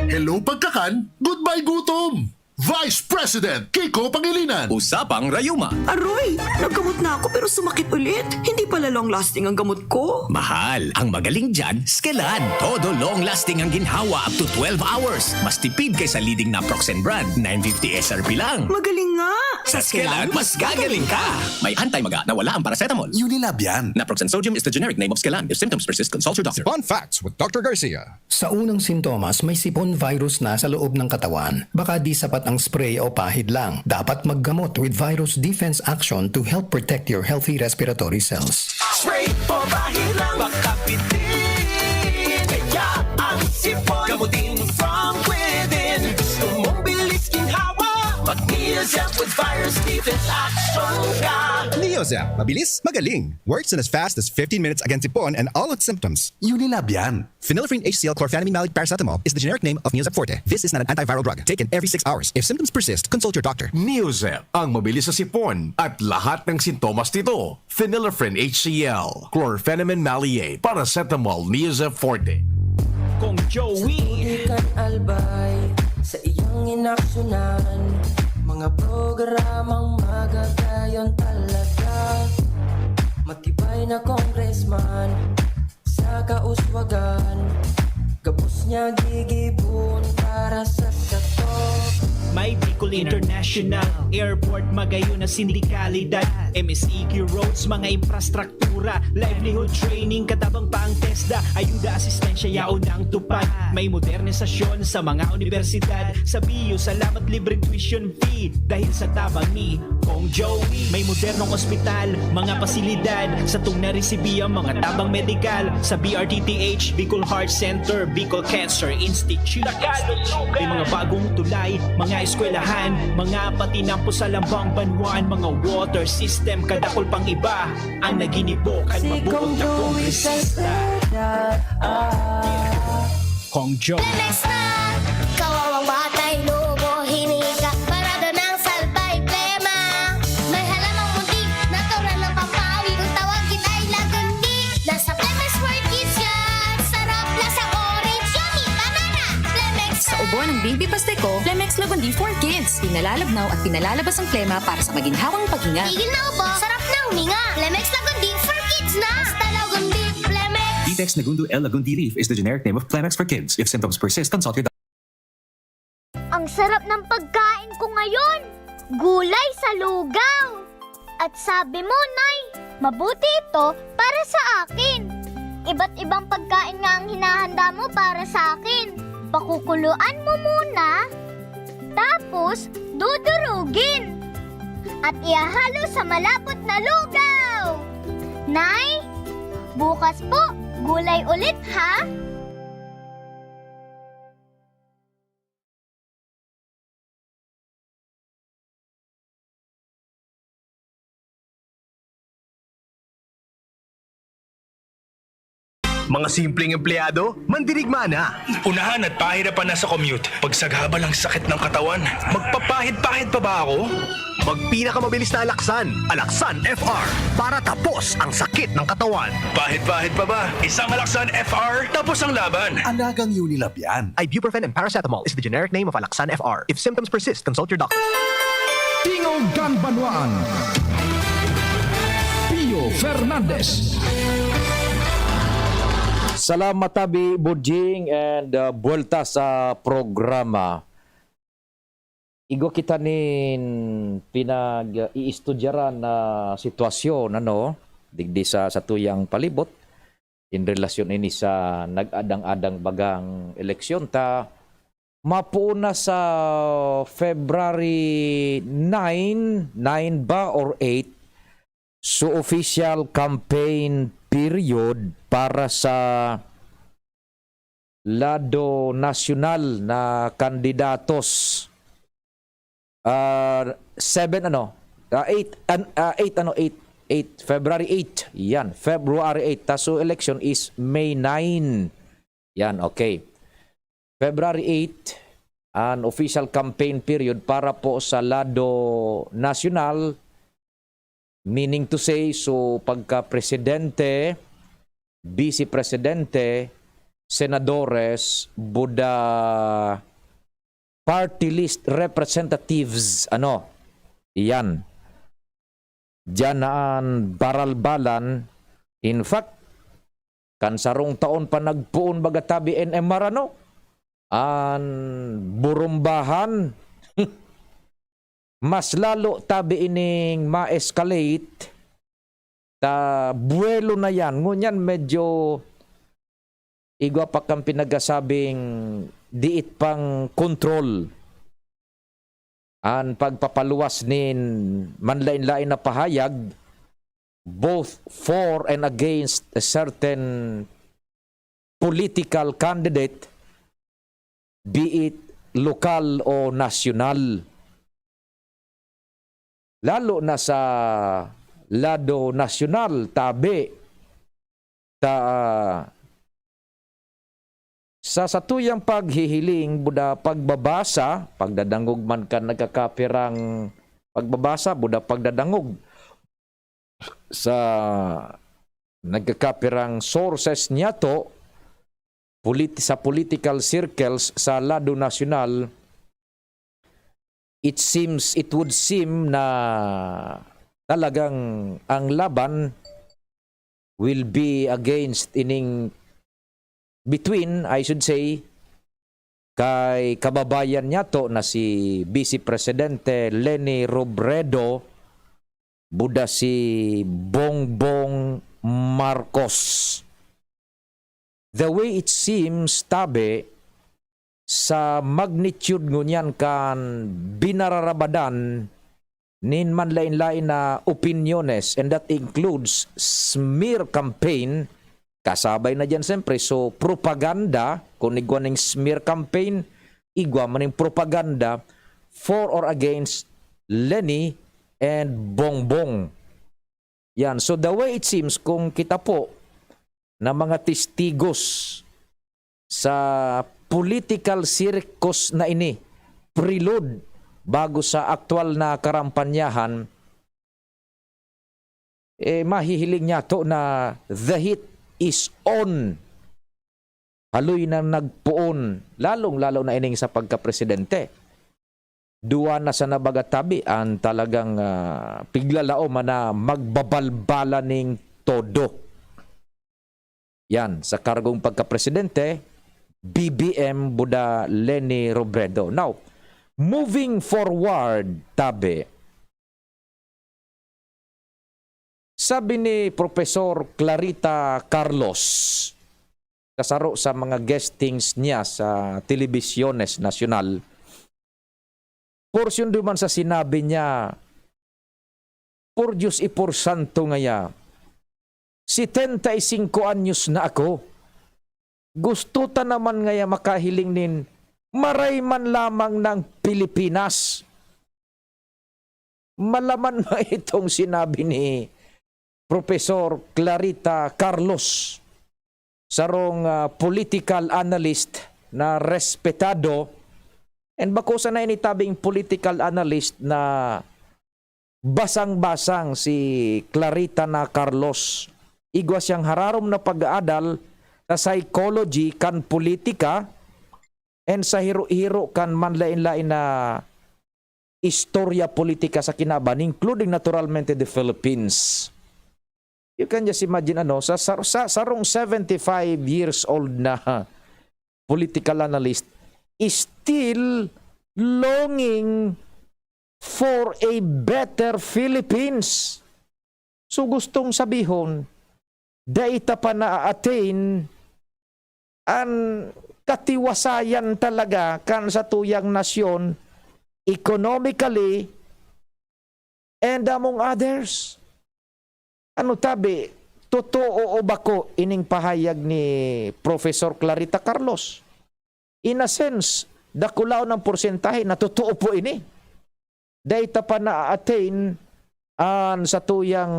Hello pagkakan, goodbye gutom. Vice President Kiko Pangilinan. Usapang Rayuma. Aroy, naggamot na ako pero sumakit ulit. Hindi pala long-lasting ang gamot ko. Mahal. Ang magaling dyan, Skelan. Todo long-lasting ang ginhawa up to 12 hours. Mas tipid kaysa leading na Proxen brand. 950 SRP lang. Magaling nga. Sa Skelan, mas gagaling ka. May anti-maga na wala ang paracetamol. Unilab yan. Naproxen sodium is the generic name of Skelan. If symptoms persist, consult your doctor. Fun facts with Dr. Garcia. Sa unang sintomas, may sipon virus na sa loob ng katawan. Baka di sapat ang spray o pahid lang. Dapat maggamot with Virus Defense Action to help protect your healthy respiratory cells. Spray o pahid lang, baka pitin. Kaya ang sipon, gamutin from within. Gusto mong bilis ginhawa, mag-Neozep with Virus Defense Action ka. Neozep. Mabilis, magaling. Works in as fast as 15 minutes against sipon and all its symptoms. Unilab yan. Phenylephrine HCl chlorphenamine maleate paracetamol is the generic name of Neozep Forte. This is not an antiviral drug. Taken every 6 hours. If symptoms persist, consult your doctor. Neozep, ang mabilis sa sipon at lahat ng sintomas nito. Phenylephrine HCl, chlorphenamine maleate, paracetamol, Neozep Forte. Kung Joey Ikan albay sa iyong inaksyonan, mga programang magagayon talaga. Matibay na congressman sa kauswagan, gabos niya gigibon para sa satok. May Bicol International Airport, magayon na sindikalidad, MSEQ roads, mga infrastruktura, livelihood training, katabang pa ang TESDA, ayuda, asistensya, yaon ang tupad. May modernisasyon sa mga universidad, sa BIU, salamat libreng tuition fee, dahil sa tabang ni Kong Joey. May modernong ospital, mga pasilidad, sa tung naresibiya, mga tabang medikal, sa BRTTH, Bicol Heart Center, Bicol Cancer Institute. May mga bagong tulay, mga eskwelahan, mga patinampo sa lambang banwaan, mga water system, kadakol pang iba ang naginibok at mabuot na kongresista. Kong Joe. Kawawang batay, lubo, hinika, parado ng salbay, plema. May halamang muntik, natural ng pampawi, kung tawagin ay lagundi. Nasa Plemex for Kids yan, sarap lasang orange, yummy, banana, Plemex. Sa ubo ng baby pasteco, Plemex Lagundi for Kids. Pinalalabnaw at pinalalabas ang plema para sa maginhawang paghinga. Tigil na ubo, sarap ng huminga. Plemex Lagundi for Kids na. Basta Lagundi, Plemex. Vitex Nagundo L. Lagundi Leaf is the generic name of Plemex for kids. If symptoms persist, consult your doctor. Ang sarap ng pagkain ko ngayon. Gulay sa lugaw. At sabi mo, Nay, mabuti ito para sa akin. Iba't ibang pagkain nga ang hinahanda mo para sa akin. Pakukuluan mo muna, tapos dudurugin. At ihahalo sa malapot na lugaw. Nay, bukas po, gulay ulit ha? Mga simpleng empleyado, mandirigma na. Unahan at pahirapan na sa commute. Pagsagabal ang sakit ng katawan, magpapahid-pahid pa ba ako? Magpinakamabilis na Alaksan, Alaksan FR, para tapos ang sakit ng katawan. Pahid-pahid pa ba? Isang Alaksan FR, tapos ang laban. Alagang Unilab yan. Ibuprofen and paracetamol is the generic name of Alaksan FR. If symptoms persist, consult your doctor. Tingog Gang Banwaan, Pio Fernandez. Salamat tabi Budjing and buwelta sa programa. Igo kita nin pinag-iistudyaran na sitwasyon digdi sa tuyang palibot in relasyon ini sa nag-adang-adang bagang eleksyon ta mapuuna sa February 9 ba or 8 so official campaign period para sa lado nasyonal na kandidatos. 8 February 8 yan, February 8 taso election is May 9 yan, okay. February 8 an official campaign period para po sa lado nasyonal, meaning to say so pagka presidente, vice presidente, senadores, buda party list representatives, iyan. Diyanaan baralbalan. In fact, kansarong taon pa nagpuon bagatabi NMR, an burumbahan. Mas lalo tabi ining ma-escalate, ta buwelo na yan. Ngunyan medyo igwa pa kang pinagasabing diit pang control ang pagpapaluwas nin manlain-lain na pahayag both for and against a certain political candidate, be it lokal o nasyonal. Lalo na sa lado nasyonal, tabi sa satuyang paghihiling buda pagbabasa, pagdadangog man ka nagkakapirang pagbabasa, buda pagdadangog sa nagkakapirang sources niya to sa political circles sa lado nasyonal, it would seem na talagang ang laban will be against ining between, I should say, kay kababayan niya to na si Vice Presidente Leni Robredo buda si Bongbong Marcos. The way it seems, tabi, sa magnitude ngunyan kan binararabadan nin man lain-lain na opiniones, and that includes smear campaign, kasabay na dyan siyempre, so propaganda, kung igwa ng smear campaign, igwa maning propaganda for or against Leni and Bongbong. Yan, so the way it seems, kung kita po na mga testigos sa political circus na ini, prelude bago sa aktual na karampanyahan, mahihiling niya to na the heat is on. Haloy na nagpuon, lalong-lalo na ining sa pagka-presidente. Duwa na sa nabagatabi ang talagang piglalao na magbabalbala ning todo. Yan, sa kargong pagka-presidente, BBM buda Leni Robredo. Now, moving forward, tabi, sabi ni Professor Clarita Carlos, kasaro sa mga guestings niya sa Telebisyones Nacional, portion duman sa sinabi niya, por Diyos y por Santo ngaya, 75 anyos na ako. Gusto ta naman ngaya makahiling nin maray man lamang ng Pilipinas. Malaman mo itong sinabi ni Professor Clarita Carlos, sarong political analyst na respetado, and bako sa na initabing political analyst na basang-basang si Clarita na Carlos. Igwa siyang hararom na pag-aadal sa psychology kan politika and sa hiro-hiro kan manlain-lain na istorya politika sa kinaban, including naturalmente the Philippines. You can just imagine sa sarong 75 years old na political analyst is still longing for a better Philippines. So gustong sabihon, daita pa na-attain ang katiwasayan talaga kan sa tuyang nasyon economically and among others. Ano tabi, totoo o bako ining pahayag ni Professor Clarita Carlos? In a sense, dakulaw ng porsentahe na totoo po ini. Daita pa na-attain sa tuyang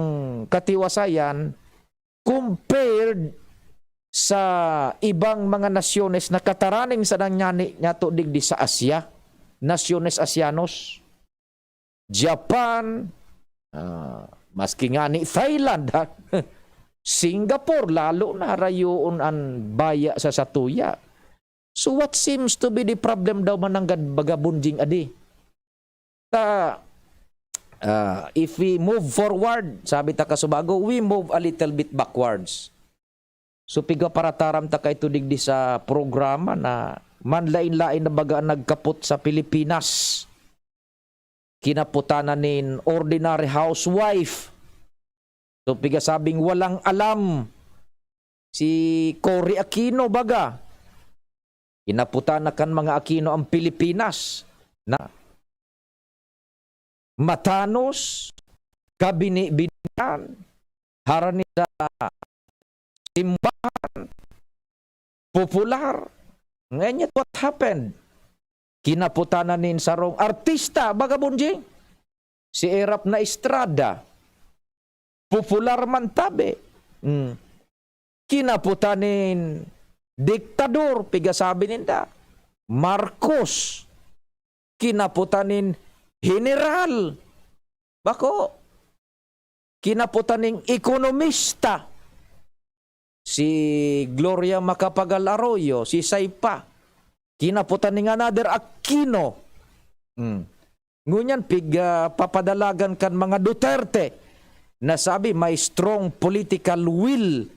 katiwasayan compared sa ibang mga nasyones na kataraning sa nangyani nato digdi sa Asia, nasyones Asianos, Japan, maski nga ni Thailand, Singapore, lalo na rayoon ang baya sa satuya. So what seems to be the problem daw mananggad bagabunjing adi? If we move forward, sabi ta kasubago, we move a little bit backwards. So piga para taram ta kay tudigdi sa programa na manlain-lain na baga nagkapot sa Pilipinas. Kinaputanan nin ordinary housewife. So piga sabing walang alam si Cory Aquino baga. Kinaputanan kan mga Aquino ang Pilipinas na matanos, kabini-binian, harani sa simbahan, popular. Ngayon what happened? Kinaputanan nin sarong artista, baga bunjing. Si Erap na Estrada, popular man tabi. Kinaputanin diktador, pigasabi ninda. Marcos, kinaputanin general. Bako, kinaputaning ekonomista. Si Gloria Macapagal Arroyo, si Saipa. Kinaputaning another Aquino. Ngunyan, papadalagan kan mga Duterte nasabi may strong political will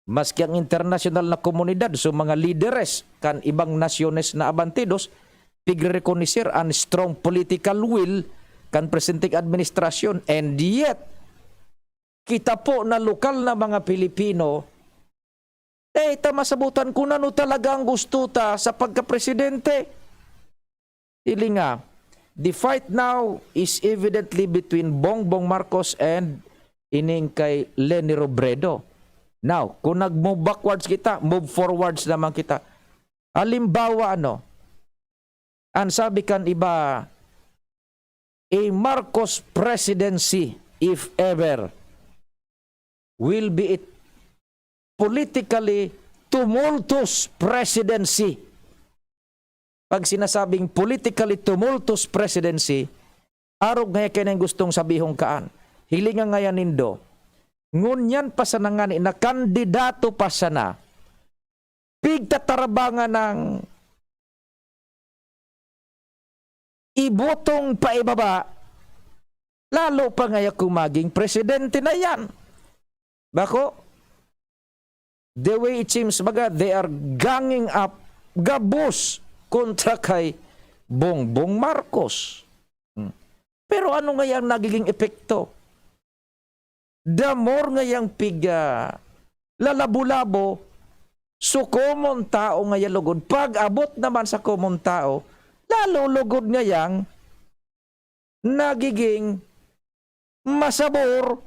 maski ang international na komunidad so mga lideres kan ibang nasyones na abantidos pigrekonocer ang strong political will kan presenting administrasyon, and yet kita po na lokal na mga Pilipino masabutan ko na no talaga ang gusto ta sa pagka-presidente. Ili nga, the fight now is evidently between Bongbong Marcos and ining kay Leni Robredo. Now, kung nag-move backwards kita, move forwards naman kita. Halimbawa, ang sabi kan iba, a Marcos presidency, if ever, will be a politically tumultuous presidency. Pag sinasabing politically tumultuous presidency, arog nga kaya gustong sabihong kaan. Hilingan nga yan nindo. Ngunyan pa sa nangani na kandidato pa sana. Pigtatarabangan ng ibotong paibaba, lalo pa nga kung maging presidente na yan. Bako? The way it seems, baga, they are ganging up gabos kontra kay Bongbong Marcos. Pero ano nga yung nagiging epekto? The more nga yung lalabo-labo, so common tao nga yung lugod. Pag abot naman sa common tao, lalo lugod nga yung nagiging masabor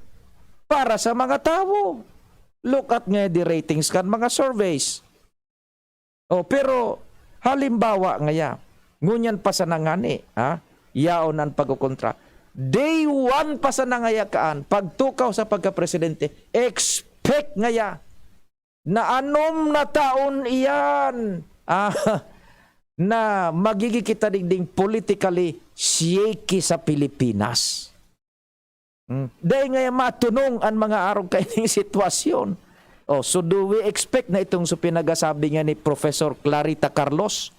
para sa mga tao. Look at nga the ratings kan mga surveys. Pero halimbawa nga ngunyan pa sa nangani, yaon ang pagkukontra. Day one pa sa nangayakaan, pagtukaw sa pagka-presidente, expect nga na anom na taon iyan na magiging kita dingding politically shaky sa Pilipinas. Dahil nga matunong ang mga araw kaining sitwasyon. So do we expect na itong pinagasabi nga ni Professor Clarita Carlos,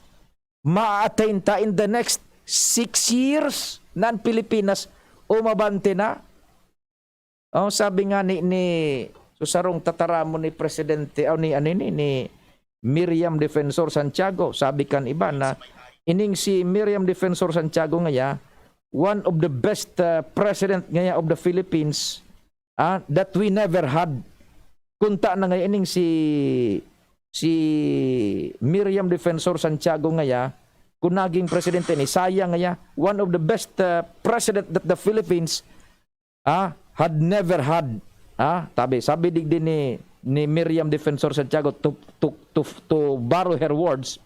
ma-attain ta in the next 6 years na ang Pilipinas umabante na? Sabi nga ni susarong tataramo ni Presidente, ni Miriam Defensor Santiago, sabi kan iba na ining si Miriam Defensor Santiago nga one of the best president ngayon of the Philippines that we never had. Kunta na ngayon ining si Miriam Defensor Santiago ngayon, kung naging presidente ni sayang ngayon, one of the best president that the Philippines had never had. Sabi din ni Miriam Defensor Santiago to borrow her words,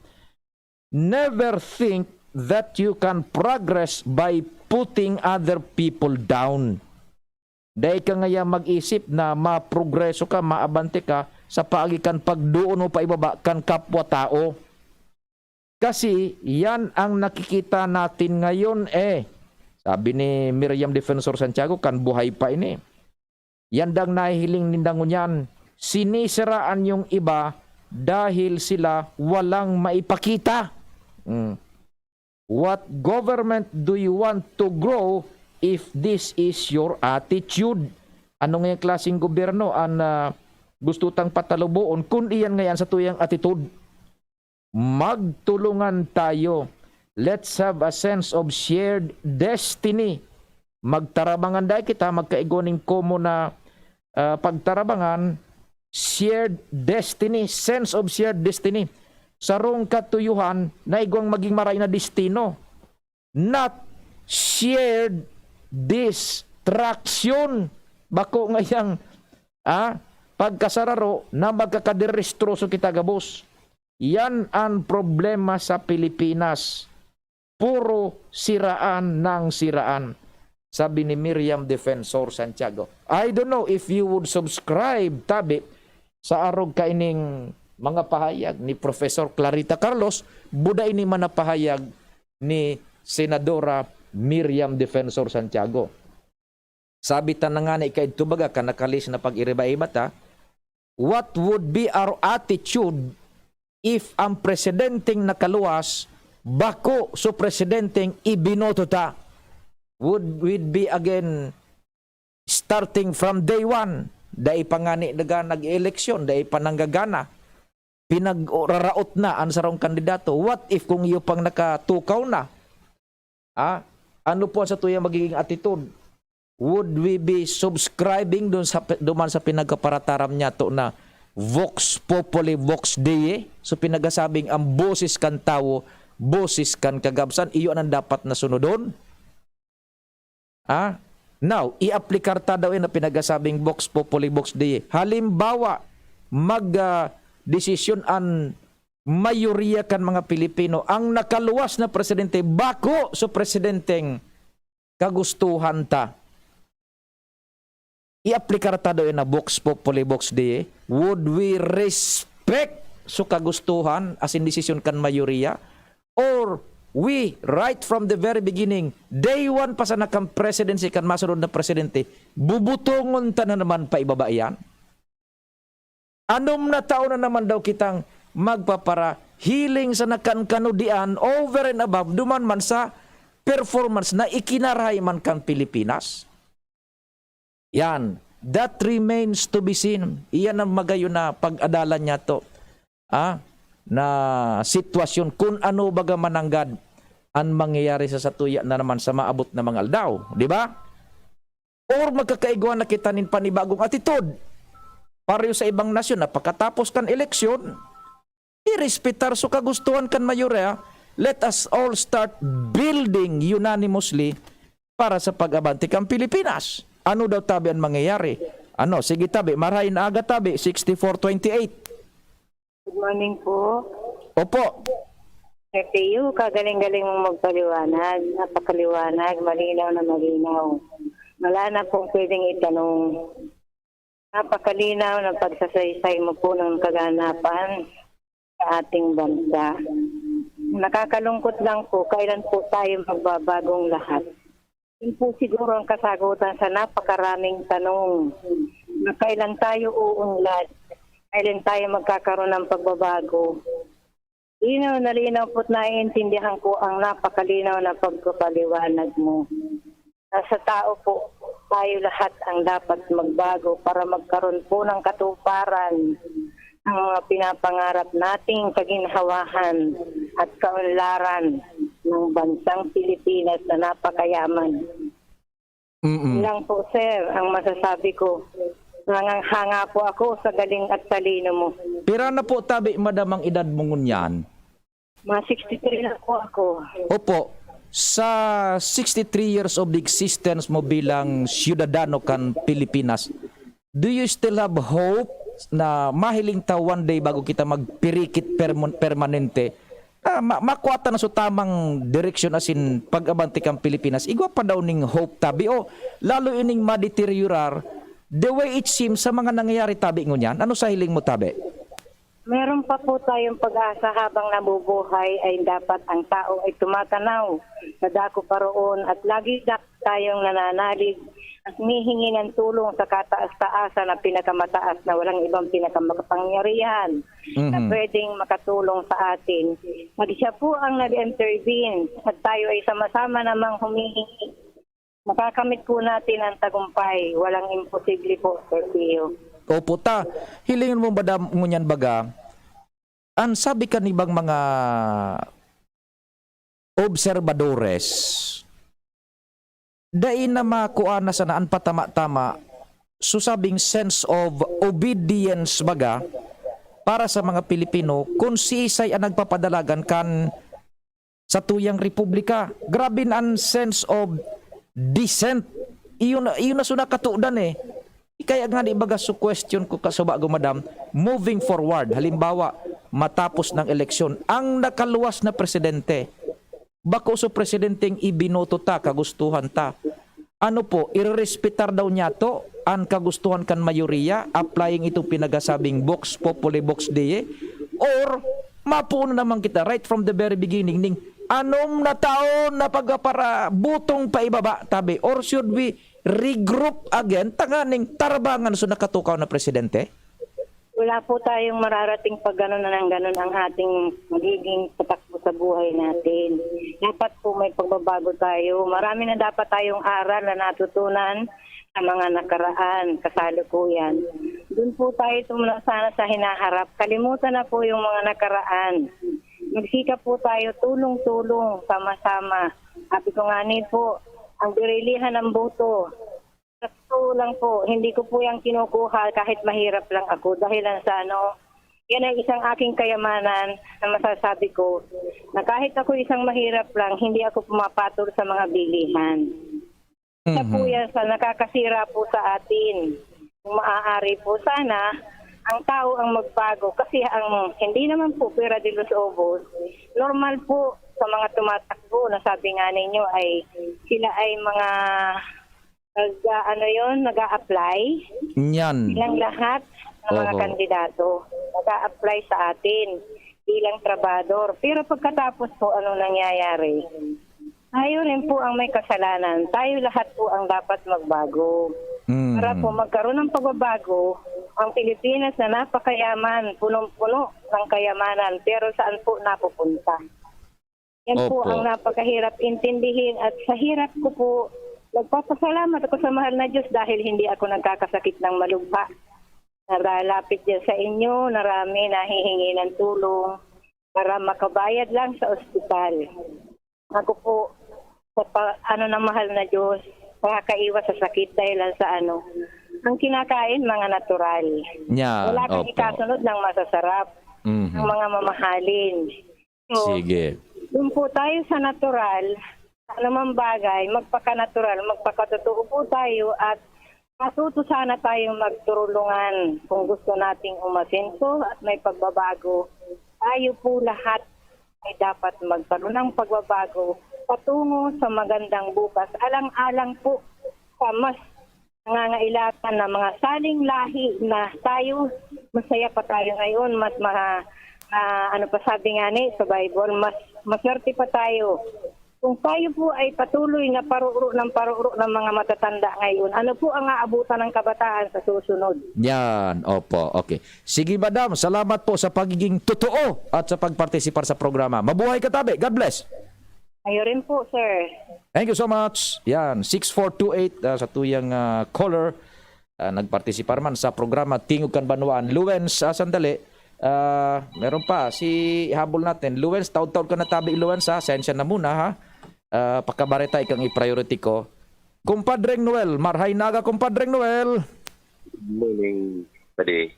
never think that you can progress by putting other people down. Dahil ka ngaya mag-isip na maprogreso ka, maabante ka sa pagikan pagduon o paibaba kan kapwa-tao. Kasi yan ang nakikita natin ngayon Sabi ni Miriam Defensor Santiago, kan buhay pa ini. Yan dang nahihiling nindangon yan. Sinisiraan yung iba dahil sila walang maipakita. What government do you want to grow if this is your attitude? Ano nga yung klaseng gobyerno ang gusto tang patalubuon kung iyan ngayon sa tuyang attitude? Magtulungan tayo. Let's have a sense of shared destiny. Magtarabangan dahil kita, magkaigoning komo na pagtarabangan, shared destiny, sense of shared destiny. Sarong katuyuhan na igwang maging maray na destino. Not shared distraction. Bako ngayang pagkasararo na magkakadirrestroso kita gabos. Yan ang problema sa Pilipinas. Puro siraan ng siraan. Sabi ni Miriam Defensor Santiago. I don't know if you would subscribe, tabi, sa arog kaining mga pahayag ni Professor Clarita Carlos, buda ini man na pahayag ni Senadora Miriam Defensor Santiago. Sabi ta nga ni kay tubaga ka nakalis na pag-iriba-iba ta, what would be our attitude if ang presidenteng nakaluwas bako so presidenteng ibinoto ta? Would we be again starting from day one, dai pangani daga nag-eleksyon, dai pananggagana, pinag-raraot na ang sarong kandidato. What if kung iyo pang nakatukaw na? Ano po sa tuyang magiging attitude? Would we be subscribing duman sa pinagkaparataram niya to na Vox Populi Vox Dei? So pinagasabing ang boses kan tao, boses kan kagabsan, iyo ang dapat na sunodon. Now, i-aplikar ta daw na pinagasabing Vox Populi Vox Dei. Halimbawa, desisyon an mayoriya kan mga Pilipino ang nakaluwas na presidente bako so presidenteng kagustuhan ta. I-aplikar ta daw na Vox Populi Vox Dei. Would we respect so kagustuhan as in desisyon kan mayoriya? Or we, right from the very beginning, day one pa sa nakang presidency kan masunod na presidente, bubutongon ta na naman pa ibaba yan? Anom na taon na naman daw kitang magpapara healing sa nakankanudian over and above duman man sa performance na ikinaray man kan Pilipinas? Yan. That remains to be seen. Iyan ang magayon na pag-adalan niya to. Na sitwasyon kung ano baga mananggad ang mangyayari sa satuya na naman sa maabot na mga aldaw. Di ba? Or magkakaiguan na kita nin panibagong attitude. Pareho sa ibang nasyon na pagkatapos kan eleksyon, irespetar so kagustuhan kan mayorya, let us all start building unanimously para sa pag-abanti kang Pilipinas. Ano daw tabi ang mangyayari? Sige tabi, marahin na aga tabi, 6428. Good morning po. Opo. FPU, kagaling-galing mong magpaliwanag. Napakaliwanag, malinaw na malinaw. Wala na pong pwedeng itanong. Napakalinaw ng pagsasaysay mo po ng kaganapan sa ating bansa. Nakakalungkot lang po, kailan po tayo magbabagong lahat. Yun po siguro ang kasagutan sa napakaraming tanong. Na kailan tayo uunlad, kailan tayo magkakaroon ng pagbabago. Linaw na linaw po't naiintindihan ko ang napakalinaw na pagpapaliwanag mo. Sa tao po, tayo lahat ang dapat magbago para magkaroon po ng katuparan ang mga pinapangarap nating kaginhawahan at kaunlaran ng bansang Pilipinas na napakayaman. Lang po, sir, ang masasabi ko. Nanganghanga po ako sa galing at talino mo. Pira na po tabi, madam, ang edad mo ngunyan? Mga 63 na po ako. Opo. Sa 63 years of the existence mo bilang siyudadano kan Pilipinas, do you still have hope na mahiling ta one day bago kita magpirikit permanente, makuha na so tamang direksyon asin pag-abanti kang Pilipinas? Igwa pa daw ning hope tabi o lalo ining ma-deteriorar the way it seems sa mga nangyayari tabi ngunyan? Ano sa hiling mo tabi? Meron pa po tayong pag-asa habang nabubuhay ay dapat ang tao ay tumatanaw sa dako paroon at lagi tayong nananalig at humihingi ng tulong sa kataas-taasan na pinakamataas na walang ibang pinakamakapangyarihan na pwedeng makatulong sa atin. At siya po ang nag-intervene at tayo ay sama-sama namang humihingi. Makakamit po natin ang tagumpay. Walang imposible po, Sir Pio. Opo ta, hilingin mo ba ngunyan baga, ang sabi ka nibang mga obserbadores, dahil na makuha na sanaan patama-tama, susabing sense of obedience baga, para sa mga Pilipino, kung si Isay ang nagpapadalagan kan sa tuyang republika. Grabe ang sense of dissent. Iyon na sunakatudan eh. Kaya nga di baga su question ko kasubago madam, moving forward, halimbawa matapos ng eleksyon, ang nakaluwas na presidente, bako so presidenteng ibinoto ta, kagustuhan ta, ano po, irerespetar daw niya to, ang kagustuhan kan mayoriya, applying ito pinagasabing Vox Populi Vox Dei, or mapuno naman kita right from the very beginning ning anom na taon na pagpara butong paibaba tabi, or should we regroup again tanganing tarabangan so nakatukaw na presidente? Wala po tayong mararating pag gano'n na ng gano'n ang ating magiging patakbo sa buhay natin. Dapat po may pagbabago tayo. Marami na dapat tayong aral na natutunan sa mga nakaraan, kasalukuyan. Doon po tayo tumula sana sa hinaharap. Kalimutan na po yung mga nakaraan. Magsikap po tayo tulong-tulong, sama-sama. Sabi ko nga po, ang dirilihan ng boto. Sa lang po, hindi ko po yung kinukuha kahit mahirap lang ako. Dahilan sa yan ay isang aking kayamanan na masasabi ko na kahit ako isang mahirap lang, hindi ako pumapatol sa mga bilihan. Isa po yan sa nakakasira po sa atin. Kung maaari po sana, ang tao ang magbago. Kasi ang hindi naman po pera de los obos, normal po sa mga tumatakbo na sabi nga ninyo ay sila ay mga nag-a-apply. Yan. Silang lahat ng mga kandidato nag-a-apply sa atin bilang trabador. Pero pagkatapos po ano nangyayari? Tayo rin po ang may kasalanan. Tayo lahat po ang dapat magbago. Para po magkaroon ng pagbabago, ang Pilipinas na napakayaman, punong-puno ng kayamanan, pero saan po napupunta? Yan po ang napakahirap intindihin at sa hirap ko po, nagpapasalamat ako sa mahal na Diyos dahil hindi ako nagkakasakit ng malugha. Naralapit dyan sa inyo, narami nahihingi ng tulong para makabayad lang sa ospital. Ako po, sa ng mahal na Diyos, makakaiwas sa sakit dahil sa ang kinakain, mga natural. Yan. Wala kang ikasunod ng masasarap, ng mga mamahalin. So, sige. doon po tayo sa natural, sa anumang bagay, magpaka-natural, magpakatotoo po tayo at matuto sana tayong magturulungan kung gusto nating umasenso at may pagbabago. Tayo po lahat ay dapat magkaroon ng pagbabago patungo sa magandang bukas. Alang-alang po sa mas nangangailangan ng mga saling lahi na tayo, masaya pa tayo ngayon, mas pa sabi nga sa Bible, mas maswerte pa tayo. Kung tayo po ay patuloy na paruro ng mga matatanda ngayon, ano po ang aabutan ng kabataan sa susunod? Yan, opo, okay. Sige madam, salamat po sa pagiging totoo at sa pagpartisipar sa programa. Mabuhay ka tabi, God bless. Ayo rin po, sir. Thank you so much. Yan, 6428 sa tuyang caller. Nagpartisipar man sa programa Tingog Kanbanwaan. Luwens, sandali. Meron pa, si habol natin. Luwens, taon-taon ka na tabi, Luwens ha. Sensya na muna ha. Pagkabarita ikang i-priority ko. Kumpadreng Noel, marhay naga Kumpadreng Noel. Morning, pwede.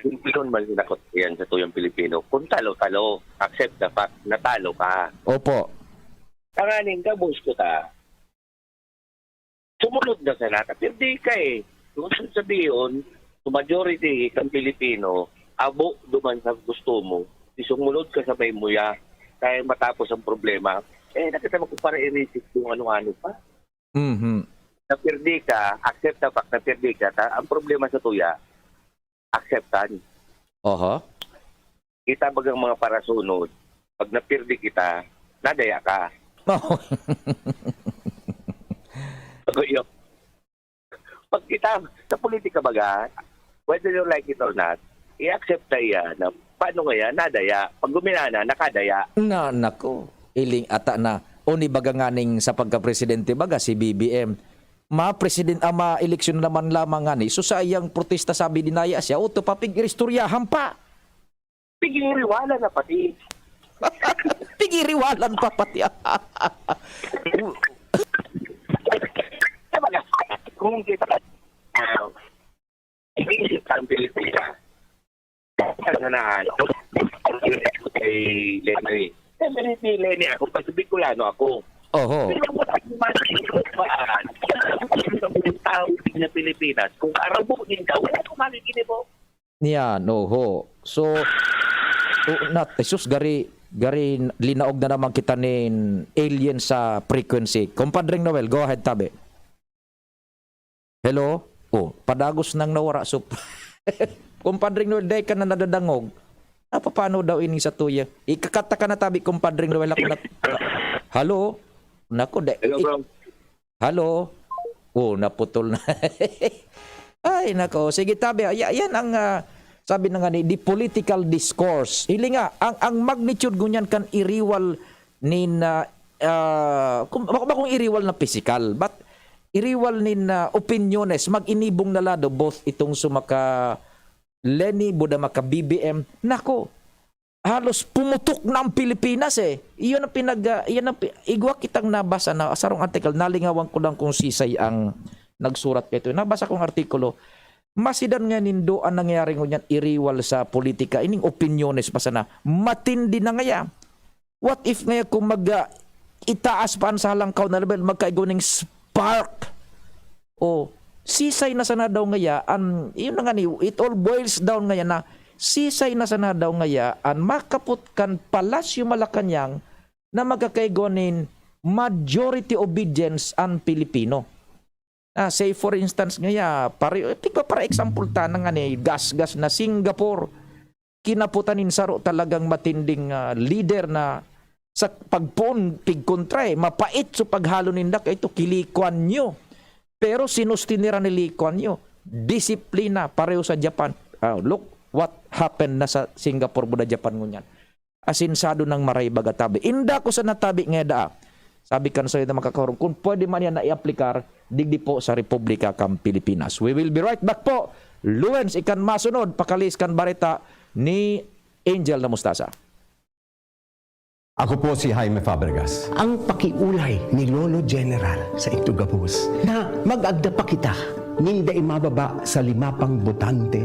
Pilon man sinakot yan sa tuyang Pilipino. Kung talo-talo, accept the fact na talo ka. Opo. Tanganin ka, boss ko ta. Sumunod na sa lahat. Hindi ka Kung sabihin, sa majority kang Pilipino, abo duman sa gusto mo, sumunod ka sa may muya, kaya matapos ang problema, nakita mo kung para i-resist yung ano-ano pa. Napirdi ka, accept the fact, napirdi ka, ang problema sa tuya, acceptan. Kita bagang mga parasunod, pag napirdi kita, nadaya ka. Pag kita, sa politika baga, whether you like it or not, i-accept na yan, na paano nga nadaya. Pag guminana, nakadaya. Nako, iling ata na. Uni baga nganing sa pagka-presidente baga, si BBM, ma-eleksyon naman lamang nga ni. So sa iyang protesta sabi dinaya siya, to papig-istoryahan pa. Pigiriwalan na pati. Pigiriwalan pa pati. Kung kita iisip ka ang Pilipinas, sanaan, kay Lenny. Lenny ako, kasi Bicolano ako. Pero yung tao na Pilipinas, kung arabunin ka, wala kong makikini mo. Yan, So, Jesus, gari linaog na naman kita nin alien sa frequency. Kumpadring Noel, go ahead, tabi. Hello? Padagos nang nawara. So, Kumpadring Noel, day ka na nadadangog. Paano daw ini sa tuya? Ikakata ka na tabi, Kumpadring Noel. Ako na... Hello? Nako, hello, bro. Hello? Naputol na. Ay, nako. Sige, tabi. Yan ang... sabi na nga ni, the political discourse. Hili nga, ang magnitude gunyan kan iriwal ni na, kung iriwal na physical. But iriwal nin opinyones, mag-inibong na lado, both itong sumaka Lenny, buda maka BBM, nako, halos pumutok na ang Pilipinas eh. Iyon ang igwa kitang nabasa na sarong article, nalingawan ko lang kung sisay ang nagsurat kay ito. Nabasa kong artikulo, masidan nga nindo ang nangyari ngunyan iriwal sa politika, ining opinyones pa sana, matindi na ngaya. What if ngaya kung itaas pa ang salangkaw na level, magkaigo ng spark, o sisay na sana daw ngaya, yun na nga ni, it all boils down ngaya na, sisay na sana daw ngayaan makaputkan palasyo Malacanang na magkakaigonin majority obedience ang Pilipino. Say for instance ngaya, para example ta na nga ni gas na Singapore, kinaputanin saro talagang matinding leader na sa pagpon pigkontra mapait so paghalo ninda kay ito kilikuan nyo. Pero sinustinira ni Likuan nyo. Disiplina pareho sa Japan. Look what happened na sa Singapore buda Japan ngunyan. Asinsado ng maray bagatabi. Inda ko sa natabi nga daa. Sabi kan sa ito makakaroon, kung pwede man yan na i-aplikar, digdi po sa Republika kang Pilipinas. We will be right back po. Luwens, ikan masunod, pakalis kan barita ni Angel na Mustasa. Ako po si Jaime Fabregas. Ang pakiulay ni Lolo General sa Itugabos na mag-agda pa kita, ninda imababa sa 5 botante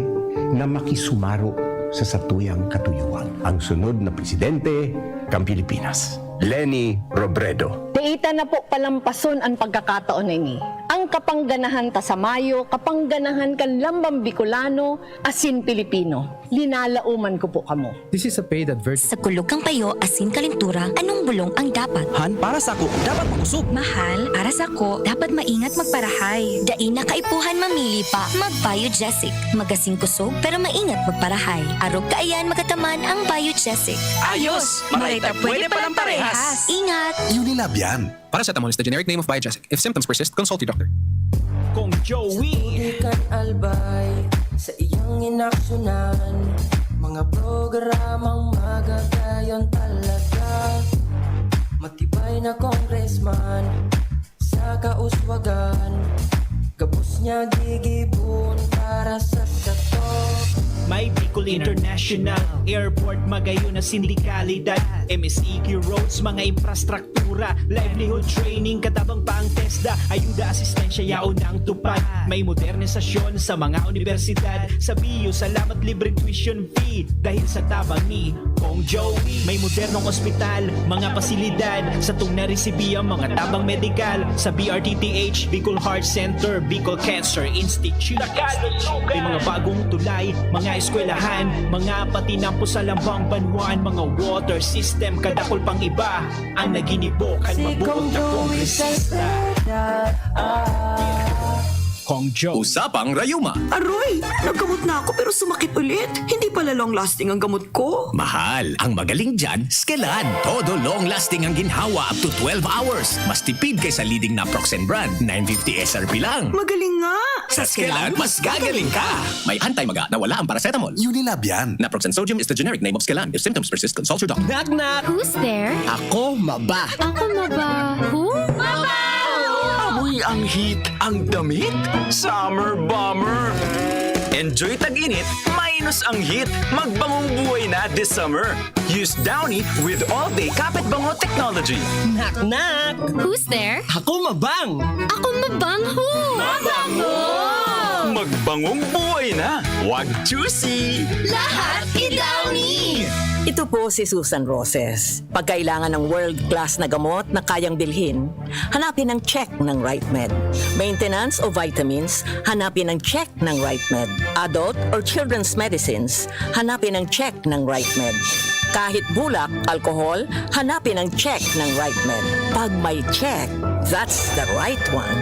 na makisumaro sa satuyang katuyuan. Ang sunod na presidente ng Pilipinas, Lenny Robredo. Tiita na po palampason ang pagkakataon na ini. Ang kapangganahan ta sa Mayo, kapangganahan kan lambang Bicolano, asin Pilipino. Linalauman ko po kamo. This is a paid advert. Sa kulog kang payo, asin kalintura, anong bulong ang dapat? Han, para sa ako, dapat makusog. Mahal, para sa ko, dapat maingat magparahay. Dai na kaipuhan mamili pa, mag-Biogesic. Magasing kusog, pero maingat magparahay. Arog kaayan magataman ang Biogesic. Ayos! Marita, pwede palang parehas. Ingat! Unilabian. Paracetamol is the generic name of Biogesic. If symptoms persist, consult your doctor. Kung Joey Sudikan albay sa iyang inaksyonan, mga programang magagayon talaga. Matibay na congressman sa kauswagan, gabos niya gigibon para sa katok. May Bicol International Airport, magayon na sindikalidad, MSEQ roads, mga infrastruktura, livelihood training, katabang pa ang TESDA, ayuda, asistensya, yaon ang tupad. May modernisasyon sa mga universidad, sa BIO, salamat libreng tuition fee, dahil sa tabang ni Kong Joey. May modernong ospital, mga pasilidad, sa tung naresibiya, mga tabang medikal, sa BRTTH, Bicol Heart Center, Bicol Cancer Institute. May mga bagong tulay, mga eskwelahan, mga patinampo sa lambang banwan, mga water system, kadakol pang iba ang naginibokan mabuot na kongresista. Kong Joe. Usapang Rayuma. Aroy, naggamot na ako pero sumakit ulit. Hindi pala long-lasting ang gamot ko. Mahal. Ang magaling dyan, Skelan. Todo long-lasting ang ginhawa up to 12 hours. Mas tipid kaysa leading naproxen brand. 950 SRP lang. Magaling nga. Sa Skelan, mas gagaling ka. May antay-maga na wala ang paracetamol. Unilabian. Naproxen sodium is the generic name of Skelan. If symptoms persist, consult your doctor. Knock knock. Who's there? Ako, Maba. Ako maba. Who? Amoy ang heat, ang damit. Summer Bomber. Enjoy tag-init, minus ang heat. Magbangong buhay na this summer. Use Downy with all-day kapit bango technology. Knock knock. Who's there? Ako mabang. Ako mabang who? Mabango! Magbangong buhay na. Wag juicy. Lahat i-Downy! Ito po si Susan Roses. Pag kailangan ng world-class na gamot na kayang bilhin, hanapin ang check ng RightMed. Maintenance o vitamins, hanapin ang check ng RightMed. Adult or children's medicines, hanapin ang check ng RightMed. Kahit bulak, alcohol, hanapin ang check ng RightMed. Pag may check, that's the right one.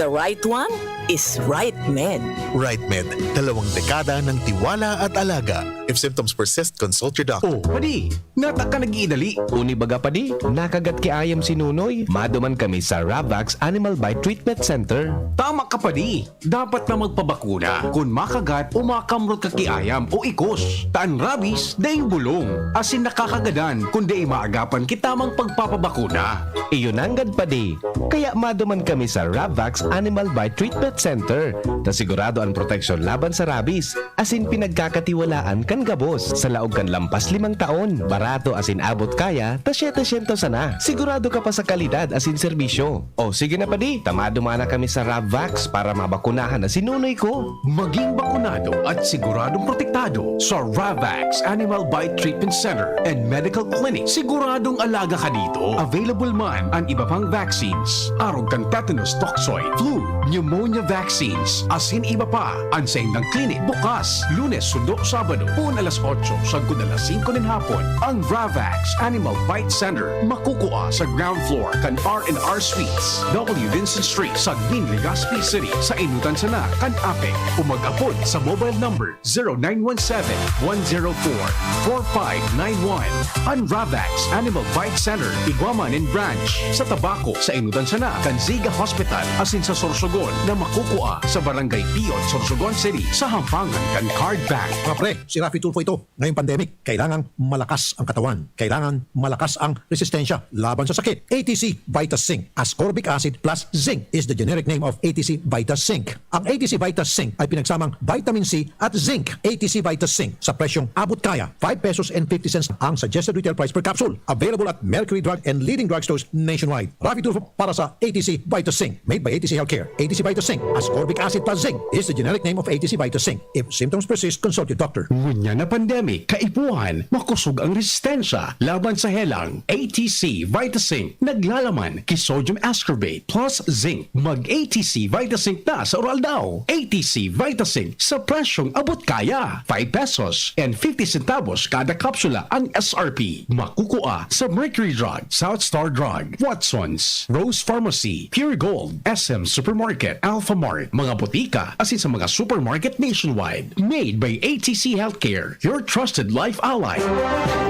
The right one is RightMed. RightMed, 2 dekada ng tiwala at alaga. If symptoms persist, consult your doctor. Oh, padi, nata ka nag-iidali. Uni baga padi, nakagat ki ayam si Nunoy. Maduman kami sa Ravax Animal Bite Treatment Center. Tama ka padi, dapat na magpabakuna. Kung makagat o makamrot ka kiayam o ikos. Taan rabies, daing bulong. Asin nakakagadan kung di maagapan kitamang pagpapabakuna. Iyon anggad padi. Kaya maduman kami sa Ravax Animal Bite Treatment Center. Na sigurado ang proteksyon laban sa rabies. Asin pinagkakatiwalaan kan gabos. Sa laog kan lampas 5 taon. Barato asin abot kaya, ta 700 sana. Sigurado ka pa sa kalidad asin serbisyo. O sige na padi, tamadumana kami sa Ravax para mabakunahan na si Nunoy ko. Maging bakunado at siguradong protektado sa Ravax Animal Bite Treatment Center and Medical Clinic. Siguradong alaga ka dito. Available man ang iba pang vaccines. Arog kan tetanus toxoid, flu, pneumonia vaccines. Asin iba pa, ang sa indang clinic bukas, Lunes, Sundo, Sabado, pun alas 8, sagod alas 5 ng hapon. Ang Ravax Animal Bite Center makukuha sa ground floor kan R&R Suites, W. Vincent Street, Sagmin, Legazpi City, sa Inutan Sana, kan Apek. Umag-apod sa mobile number 0917-104-4591. Ang Ravax Animal Bite Center, Iguaman and Branch, sa Tabaco, sa Inutan Sana, kan Ziga Hospital, asin sa Sorsogon, na makukuha sa Barangay Piot, Sorsogon City, sa Hampangan, kan Card Bank. Mga pre, si Rafi Tulfo ito. Ngayong pandemic, kailangang malakas ang katawan. Kailangan malakas ang resistensya laban sa sakit. ATC Vitas Zinc. Ascorbic acid plus zinc is the generic name of ATC Vitas Zinc. Ang ATC Vitas Zinc ay pinagsamang vitamin C at zinc. ATC Vitas Zinc sa presyong abot kaya. 5 pesos and 50 cents ang suggested retail price per capsule. Available at Mercury Drug and leading drugstores nationwide. Rafi Tulfo para sa ATC Vitas Zinc. Made by ATC Healthcare. ATC Vitas Zinc. Ascorbic acid plus zinc is the generic name of ATC Vitas Zinc. If symptoms persist, consult your doctor. Ngunya na pandemic, kaipuhan, makusog ang resistensya laban sa helang. ATC Vitazinc, naglalaman kay sodium ascorbate plus zinc. Mag-ATC Vitazinc na sa oral daw. ATC Vitazinc sa presyong abot kaya. 5 pesos and 50 centavos kada kapsula ang SRP. Makukuha sa Mercury Drug, South Star Drug, Watson's, Rose Pharmacy, Pure Gold, SM Supermarket, Alpha Mart, mga botika, asin sa mga supermarket nationwide. Made by ATC Healthcare, your trusted life ally.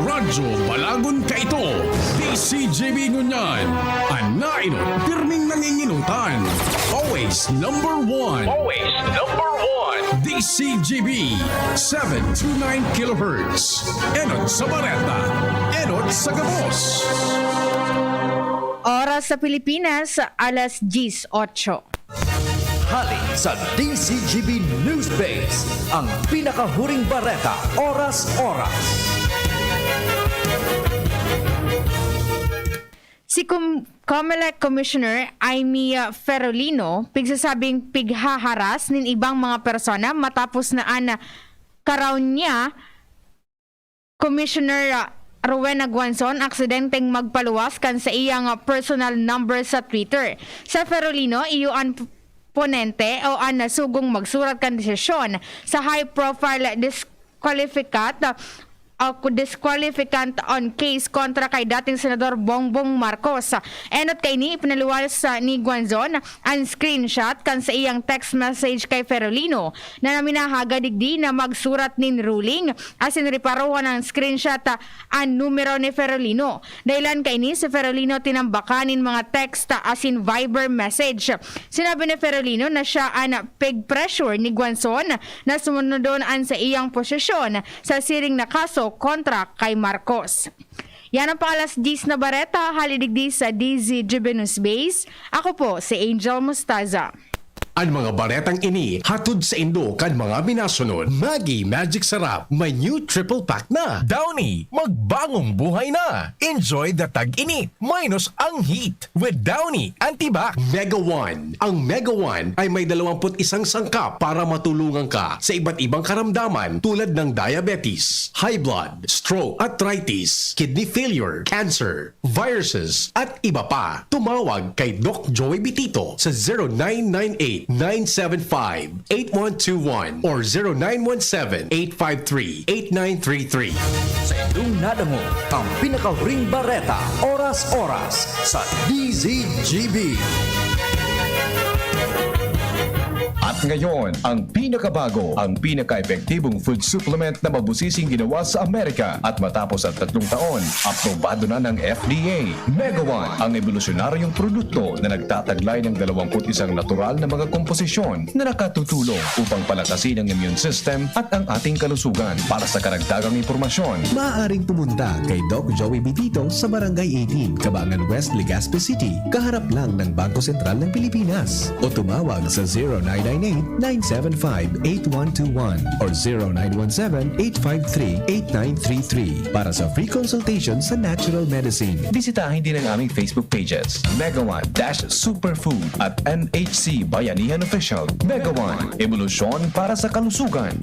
Radyo Balagon ka ito. DCGB Ngunyan. Anainot, pirming nanginginutan. Always number one. Always number one. DCGB 729 kHz. Enot sa Bareta. Enot sa Gabos. Oras sa Pilipinas, alas 10:08. Hali sa DCGB News Base, ang pinakahuring bareta, oras-oras. Si COMELEC Commissioner Amy Ferolino pigsasabing pighaharas nin ibang mga persona matapos na karaon niya Commissioner Rowena Guanzon aksidenteng magpaluwas kan sa iyang personal number sa Twitter. Sa Ferolino, iyuan ponente o nasugong magsurat kan desisyon sa high-profile disqualificant on case kontra kay dating Senador Bongbong Marcos. Enot kay ni ipinaluwas ni Guanzon ang screenshot kan sa iyang text message kay Ferolino na naminahaga digdi na magsurat nin ruling asin riparohan ang screenshot ang numero ni Ferolino. Dahilan kay ni si Ferolino tinambakanin mga text asin Viber message. Sinabi ni Ferolino na siya ang pig pressure ni Guanzon na sumunodon an sa iyang posisyon sa siring na kaso kontra kay Marcos. Yan ang pangalas 10 na bareta, halidigdi sa DZGB News Base. Ako po si Angel Mustaza. Ang mga baretang ini, hatod sa Indo kan mga binasunod. Maggi Magic Sarap, may new triple pack na. Downy, magbagong buhay na. Enjoy the tag-init minus ang heat with Downy Antibac. Mega One. Ang Mega One ay may 21 sangkap para matulungan ka sa iba't ibang karamdaman tulad ng diabetes, high blood, stroke, arthritis, kidney failure, cancer, viruses, at iba pa. Tumawag kay Doc Joey Bitito sa 0998-975-8121 or 0917-853-8933. Sa inyong nadango, ang pinakahuring bareta, oras-oras sa DZGB. At ngayon, ang pinakabago, ang pinaka-epektibong food supplement na mabusising ginawa sa Amerika at matapos ang 3 taon, aprobado na ng FDA. Mega One, ang evolusyonaryong produkto na nagtataglay ng 21 natural na mga komposisyon na nakatutulong upang palakasin ang immune system at ang ating kalusugan. Para sa karagdagang impormasyon, Maaaring pumunta kay Doc Joey Bitito sa Barangay 18, Cabangan West, Legazpi City, kaharap lang ng Bangko Sentral ng Pilipinas. O tumawag sa 0998-975-8121 or 0917-853-8933 para sa free consultation sa natural medicine. bisitahin din ang aming Facebook pages, Mega One-Superfood at NHC Bayanihan Official. Mega One, evolusyon para sa kalusugan.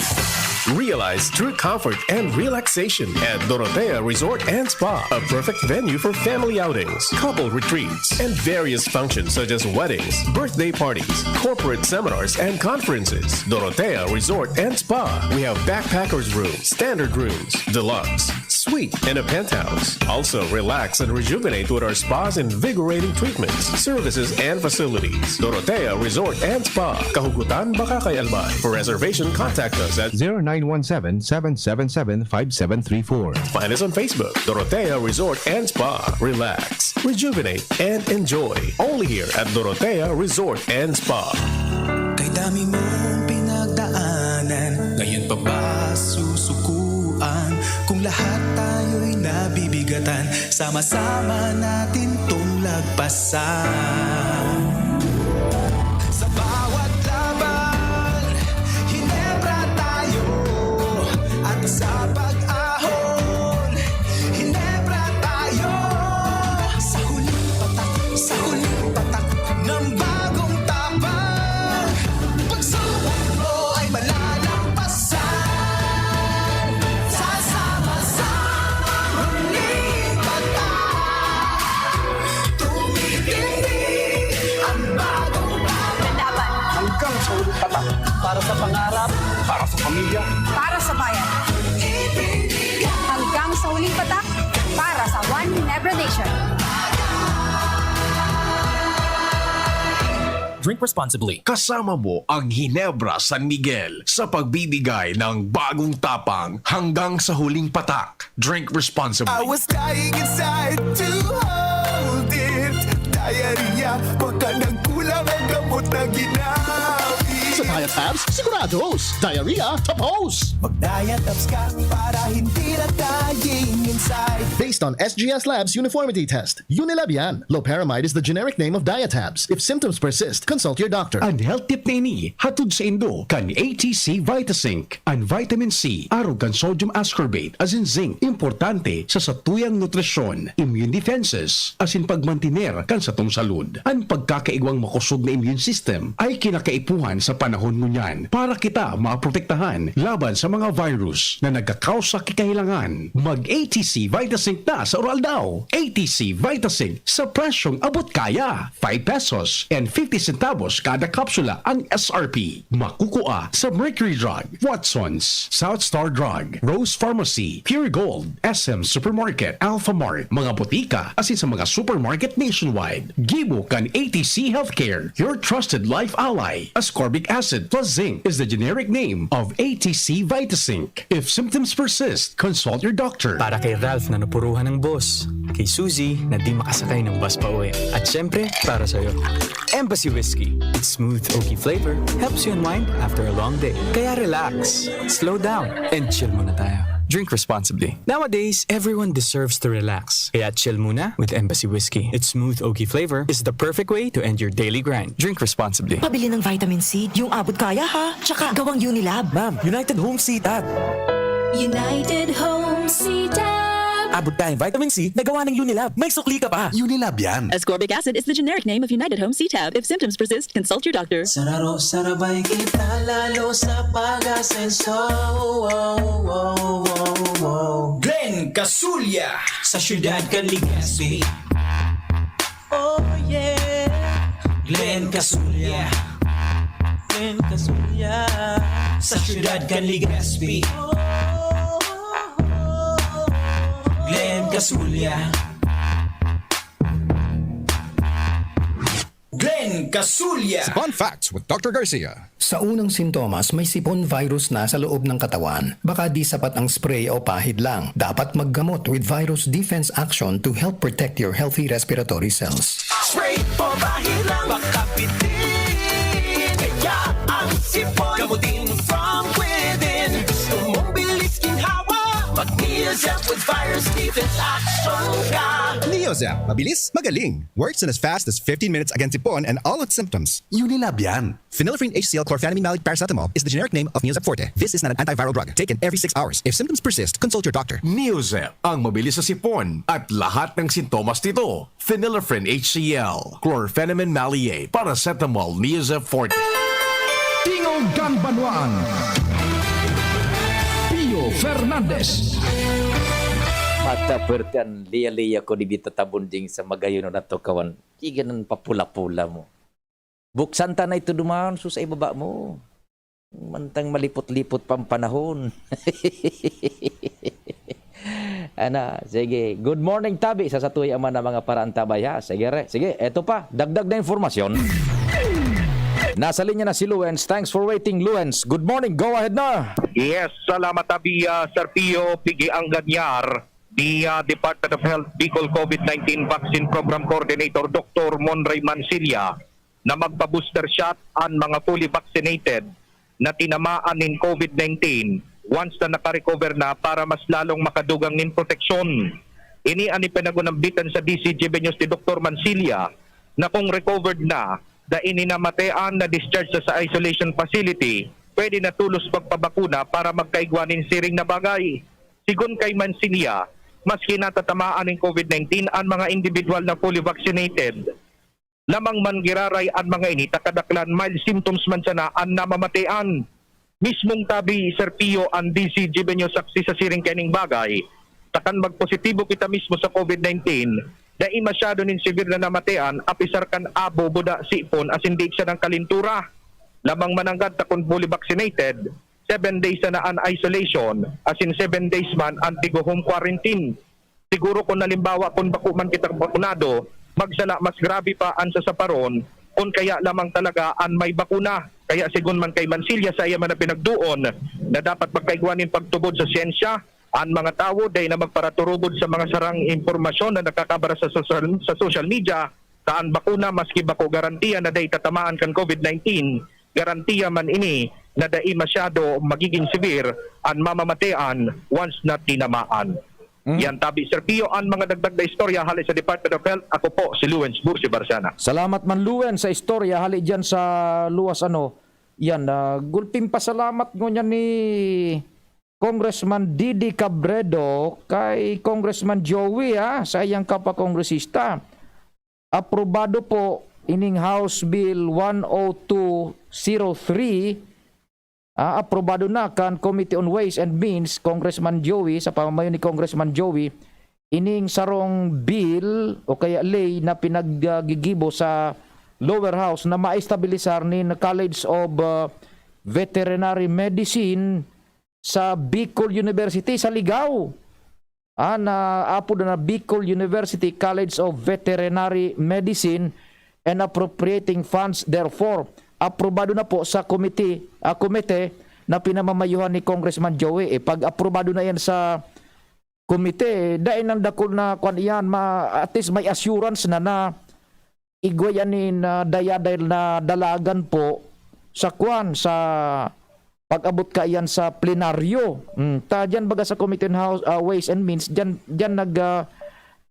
Realize true comfort and relaxation at Dorotea Resort and Spa, a perfect venue for family outings, couple retreats, and various functions such as weddings, birthday parties, corporate seminars, and conferences. Dorotea Resort and Spa. We have backpackers rooms, standard rooms, deluxe, suite, and a penthouse. Also, relax and rejuvenate with our spa's invigorating treatments, services, and facilities. Dorotea Resort and Spa, Kahugutan, Bakakay, Albay. For reservation, contact us at 0917-777-5734. Find us on Facebook, Dorotea Resort and Spa. Relax, rejuvenate, and enjoy. Only here at Dorotea Resort and Spa. Kay dami mong pinagdaanan, ngayon pa ba susukuan? Kung lahat tayo'y nabibigatan, sama-sama natin tong lagpasan. Sa bawat laban, hinebra tayo. At sa pag-ahon, hinebra tayo. Sa huling patak ng bagong tabang, pagsubok mo ay malalampasan. Sasama-sama huling patak, tumitindig ang bagong tabang. Hanggang sa ulit patak. Para sa pangarap, para sa pamilya, Para sa bayan. Hanggang sa huling patak, para sa One Ginebra Nation. Drink responsibly. Kasama mo ang Ginebra San Miguel sa pagbibigay ng bagong tapang hanggang sa huling patak. Drink responsibly. I was dying inside to hold it. Diarrhea, baka nagkulang ang gamot na ginabi. Sa Diet Tabs, sigurados. Diarrhea, tapos. Mag-diet abs ka para hindi na dying inside. Based on SGS Labs uniformity test, Unilab yan. Loperamide is the generic name of Diatabs. If symptoms persist, consult your doctor. Ang health tip na ini, hatod sa Indo, kan ATC Vitasync. Ang vitamin C, arog kan sodium ascorbate, as in zinc, importante sa satuyang nutrisyon, immune defenses, as in pagmantiner kan sa tong salud. Ang pagkakaigwang makusog na immune system ay kinakaipuhan sa panahon ngunyan para kita maprotektahan laban sa mga virus na nagkakausa kikahilangan. Mag-ATC Vitasync na sa oral daw. ATC Vitasync sa presyong abot kaya. 5 pesos and 50 centavos kada kapsula ang SRP. Makukuha sa Mercury Drug, Watsons, South Star Drug, Rose Pharmacy, Pure Gold, SM Supermarket, Alpha Mart, mga botika asin sa mga supermarket nationwide. Gibo kan ATC Healthcare, your trusted life ally. Ascorbic acid plus zinc is the generic name of ATC Vitasync. If symptoms persist, consult your doctor. Para kay Ralph na napuruhan ng boss, kay Suzy na di makasakay ng bus pa uwi, at syempre, para sa'yo, Embassy Whiskey. Its smooth, oaky flavor helps you unwind after a long day. Kaya relax, slow down, and chill muna tayo. Drink responsibly. Nowadays, everyone deserves to relax. Kaya chill muna with Embassy Whiskey. Its smooth, oaky flavor is the perfect way to end your daily grind. Drink responsibly. Pabili ng vitamin C, yung abot kaya ha. Tsaka gawang Unilab. Ma'am, United Home C-Tab. United Home C-Tab. Abot tayong vitamin C na gawa ng Unilab. May sukli ka pa. Unilab yan. Ascorbic acid is the generic name of United Home C-Tab. If symptoms persist, consult your doctor. Sararo, sarabay kita lalo sa pag-asenso. Glenn Casulya sa Siyudad Legazpi. Oh yeah. Glenn Casulya. Glenn Casulya sa Siyudad Legazpi. Glenn Casulya. Glenn Kasulya! Sipon Facts with Dr. Garcia. Sa unang sintomas, may sipon virus na sa loob ng katawan. Baka di sapat ang spray o pahid lang. Dapat maggamot with Virus Defense Action to help protect your healthy respiratory cells. Spray o bahid lang, baka pitin. Kaya ang sipon, gamutin from within. Gusto mong bilis ginhawa, mag-Neozep with Virus Defense Action ka. Neozep, mabilis, magaling. Works in as fast as 15 minutes against sipon and all its symptoms. Unilab yan. Phenylephrine HCl chlorphenamine malic paracetamol is the generic name of Neozep Forte. This is not an antiviral drug. Taken every 6 hours. If symptoms persist, consult your doctor. Neozep, ang mabilis sa sipon at lahat ng sintomas nito. Phenylephrine HCl, chlorphenamine maliate, paracetamol, Neozep Forte. Tingog Gang Banwaan. Pio Fernandez. Mata pertian liya-liya ko di bitatabunding sa magayon na to kawan. Igan ng papula-pula mo. Buksan ta na ito dumaan sa ibaba mo. Mantang malipot-lipot pang panahon. Ana, sige. Good morning, Tabi. Sa satuloy ama na mga paraan tabay ha. Sige, re. Sige, eto pa. Dagdag na informasyon. Nasa linya na si Luens. Thanks for waiting, Luens. Good morning. Go ahead na. Yes, salamat Tabi, Sir Pio, Pigi Angganyar. Ni Department of Health Bicol COVID-19 Vaccine Program Coordinator Dr. Monray Mansilla na magpa-booster shot ang mga fully vaccinated na tinamaan ng COVID-19 once na nakarecover na para mas lalong makadugang nin proteksyon. Ini ani pinagunambitan sa DCGB News ni Dr. Mansilla na kung recovered na da ininamatean na discharge sa isolation facility, pwede na tulos pagpabakuna para magkaigwanin siring na bagay. Sigun kay Mansilla, mas kinatatamaan ng COVID-19 ang mga individual na fully vaccinated. Lamang man giraray ang mga ini, takadaklan mild symptoms man sana ang namamatean. Mismong Tabi, Sir Pio, ang DCGB nyo saksi sa siring kening bagay, takan magpositibo kita mismo sa COVID-19, dahil masyado nin severe na namatean, apisar kan abo, buda, sipon, as hindi siya ng kalintura. Lamang mananggad takon fully vaccinated, 7 days na an isolation, as in 7 days man antigo home quarantine. Siguro kung nalimbawa kung bakuman kita bakunado, magsala mas grabe pa ang sasaparon kung kaya lamang talaga an may bakuna. Kaya sigun man kay Mansilla sa iya man na pinagduon na dapat magkaigwanin pagtubod sa siyensya ang mga tao dahil na magparaturubod sa mga sarang impormasyon na nakakabara sa social media kaan bakuna maski bako garantiya na dahil tatamaan kan COVID-19, garantiya man ini na dai masyado magiging severe ang mamamatean once na tinamaan. Yan Tabi, Sir Pio, ang mga dagdag na istorya hali sa Department of Health. Ako po si Luens Bursi Barsana. Salamat man Luens sa istorya hali dyan sa luwas ano. Yan, gulping pasalamat ngunyan ni Congressman Didi Cabredo kay Congressman Joey sa iyang kapakongresista. Aprobado po ining House Bill 10203. Aprobado na kan Committee on Ways and Means, Congressman Joey, sa pamamayo ni Congressman Joey, ining sarong bill o kaya lay na pinaggigibo sa lower house na maestabilisar ni College of Veterinary Medicine sa Bicol University sa Ligao. Na apo na Bicol University College of Veterinary Medicine and appropriating funds therefore. Aprobado na po sa komite na pinamamayuhan ni Congressman Joey. Pag aprobado na yan sa komite, dahil nang dakol na kwan yan, at least may assurance na igwayanin na dahil na dalagan po sa kwan, sa pag-abot ka yan sa plenaryo. Dyan baga sa Committee on House, Ways and Means, dyan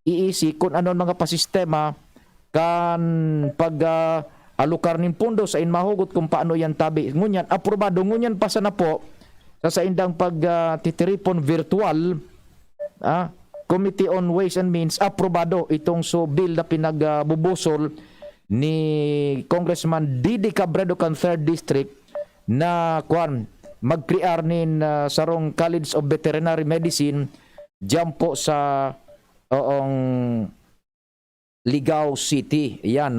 iisi kung ano mga pasistema kan pag alukar nin pundo sa inmahugot kung paano yan Tabi. Ngunyan, aprobado. Ngunyan pa sana po sa indang pag titiripon virtual, Committee on Ways and Means, aprobado itong bill na pinagbubusol ni Congressman Didi Cabredo kan 3rd District na mag-crear nin sarong College of Veterinary Medicine dyan po sa Ligao City. Yan.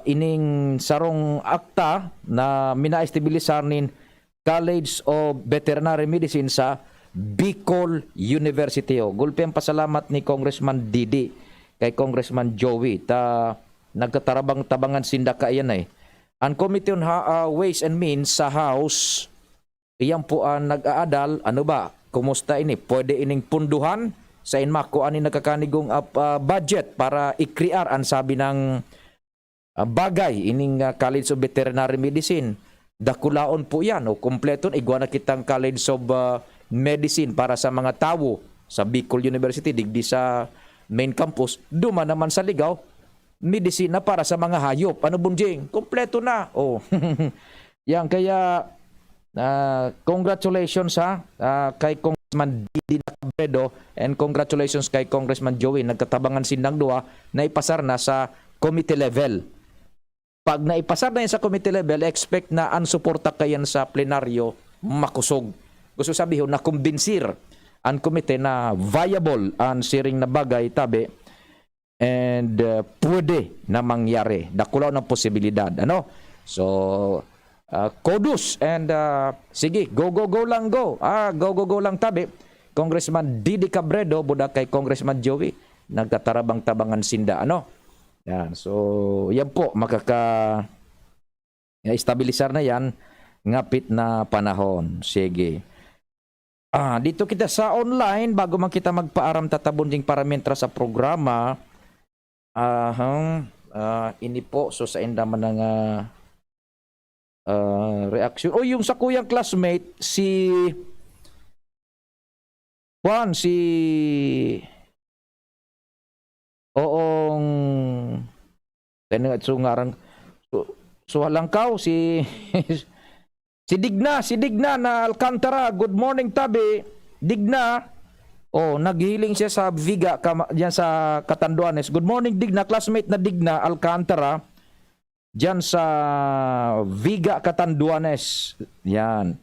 Ining sarong akta na minaestabilisar nin College of Veterinary Medicine sa Bicol University. Gulpi ang pasalamat ni Congressman Didi kay Congressman Joey. nagkatarabang-tabangan sinda ka yan eh. Ang Committee on Ways and Means sa House, iyan po ang nag-aadal, ano ba, kumusta ini? Pwede ining punduhan sa inmako ani nakakanigong budget para i-create ang sabi ng bagay ining College of Veterinary Medicine. Dakulaon po yan o kumpleton igwa na kitang College of Medicine para sa mga tao sa Bicol University digdi sa main campus. Duma naman sa Ligaw, medisina para sa mga hayop. Ano bunjing? Kumpleto na. Oh. Yan kaya congratulations kay Congressman Didi Cabredo and congratulations kay Congressman Joey. Nagkatabangan sindang dua na ipasar na sa committee level. Pag naipasar na yan sa committee level, expect na ansuporta kayan sa plenaryo makusog. Gusto sabihin na kumbinsir ang komite na viable ang siring na bagay tabi and pwede na mangyari. Dakulaw ng posibilidad. Ano? So, kudos and sige, go lang go. Go lang tabi. Congressman Didi Cabredo buda kay Congressman Joey nagkatarabang-tabangan sinda. Ano? Yan. So, yan po makaka-estabilisar na yan ngapit na panahon. Sige. Dito kita sa online bago man kita magpaaram tatabon ding parametra sa programa. Ini po so sa inda man nga reaction. Yung sa kuyang classmate si Juan ngaran so halangkaw si Digna na Alcantara. Good morning tabi Digna. Naghiling siya sa Viga diyan sa Catanduanes. Good morning Digna, classmate na Digna Alcantara diyan sa Viga Catanduanes. Yan.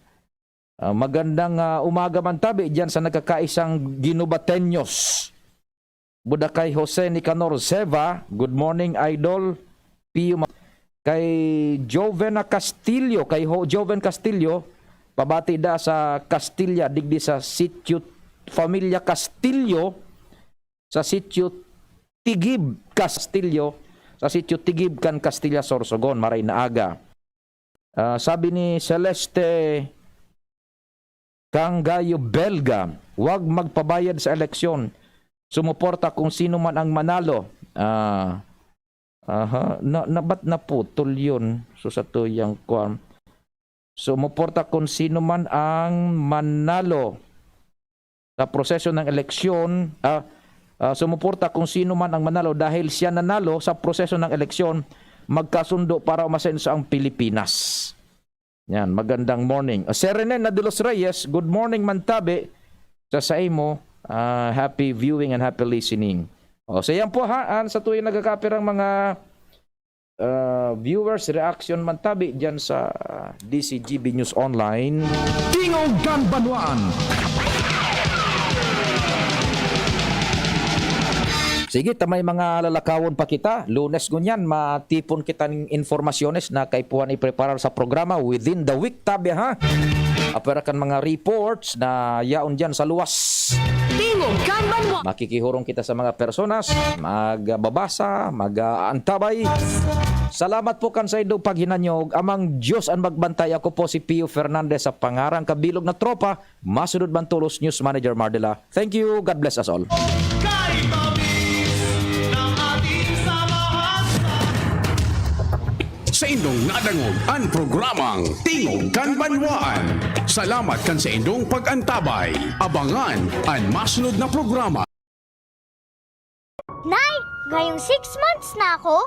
Magandang umaga man tabi diyan sa nagkakaisang Ginubateños. Buda kay Jose Nicanor Seva. Good morning idol. Pio kay Joven Castillo, Joven Castillo, pabati da sa Castilla, digdi sa sitio Familia Castillo, sa sitio Tigib Castillo, sa sitio Tigib kan Castilla Sorsogon, maray na aga. Sabi ni Celeste Cangayo Belga, huwag magpabayad sa eleksyon. Sumuporta kung sino man ang manalo. Ba't naputol yun? So sa tuyang kwan. Sumuporta kung sino man ang manalo sa proseso ng eleksyon. Sumuporta kung sino man ang manalo dahil siya nanalo sa proseso ng eleksyon. Magkasundo para umasenso ang Pilipinas. Yan, magandang morning. Serenen na de los Reyes, good morning Mantabe. Sa imo, happy viewing and happy listening. So yan po sa tuwing nagkakapirang mga viewers, reaction Mantabi dyan sa DCGB News Online. Tingog Ganbanwaan. Sige, tamay mga lalakawon pa kita. Lunes gunyan, matipon kita ng informasyones na kaipuhan ipreparar sa programa within the week tabi aperakan mga reports na yaon dyan sa luwas. Tingog Ganbanwaan. Makikihurong kita sa mga personas, magbabasa, mag-aantabay. Salamat po kan sa idong paghinanyog. Amang Diyos ang magbantay. Ako po si Pio Fernandez sa pangarang kabilog na tropa. Masunod Bantulos News Manager Mardela. Thank you. God bless us all. Sa indong nadangog ang programang Tingog Ganbanwaan. Salamat kan sa indong pag-antabay. Abangan ang masunod na programa. Nay, ngayong 6 months na ako.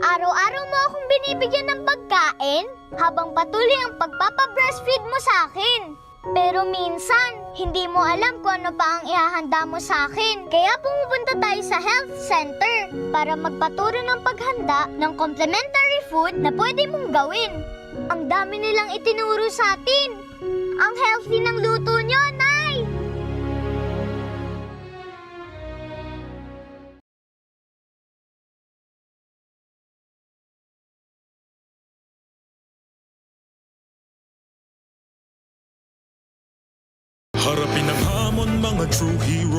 Araw-araw mo akong binibigyan ng pagkain habang patuloy ang pagpapa-breastfeed mo sa akin. Pero minsan, hindi mo alam kung ano pa ang ihahanda mo sa akin. Kaya pumupunta tayo sa health center para magpaturo ng paghanda ng complementary food na pwede mong gawin. Ang dami nilang itinuro sa atin. Ang healthy ng luto nyo, Nay! Harapin ang hamon mga true hero.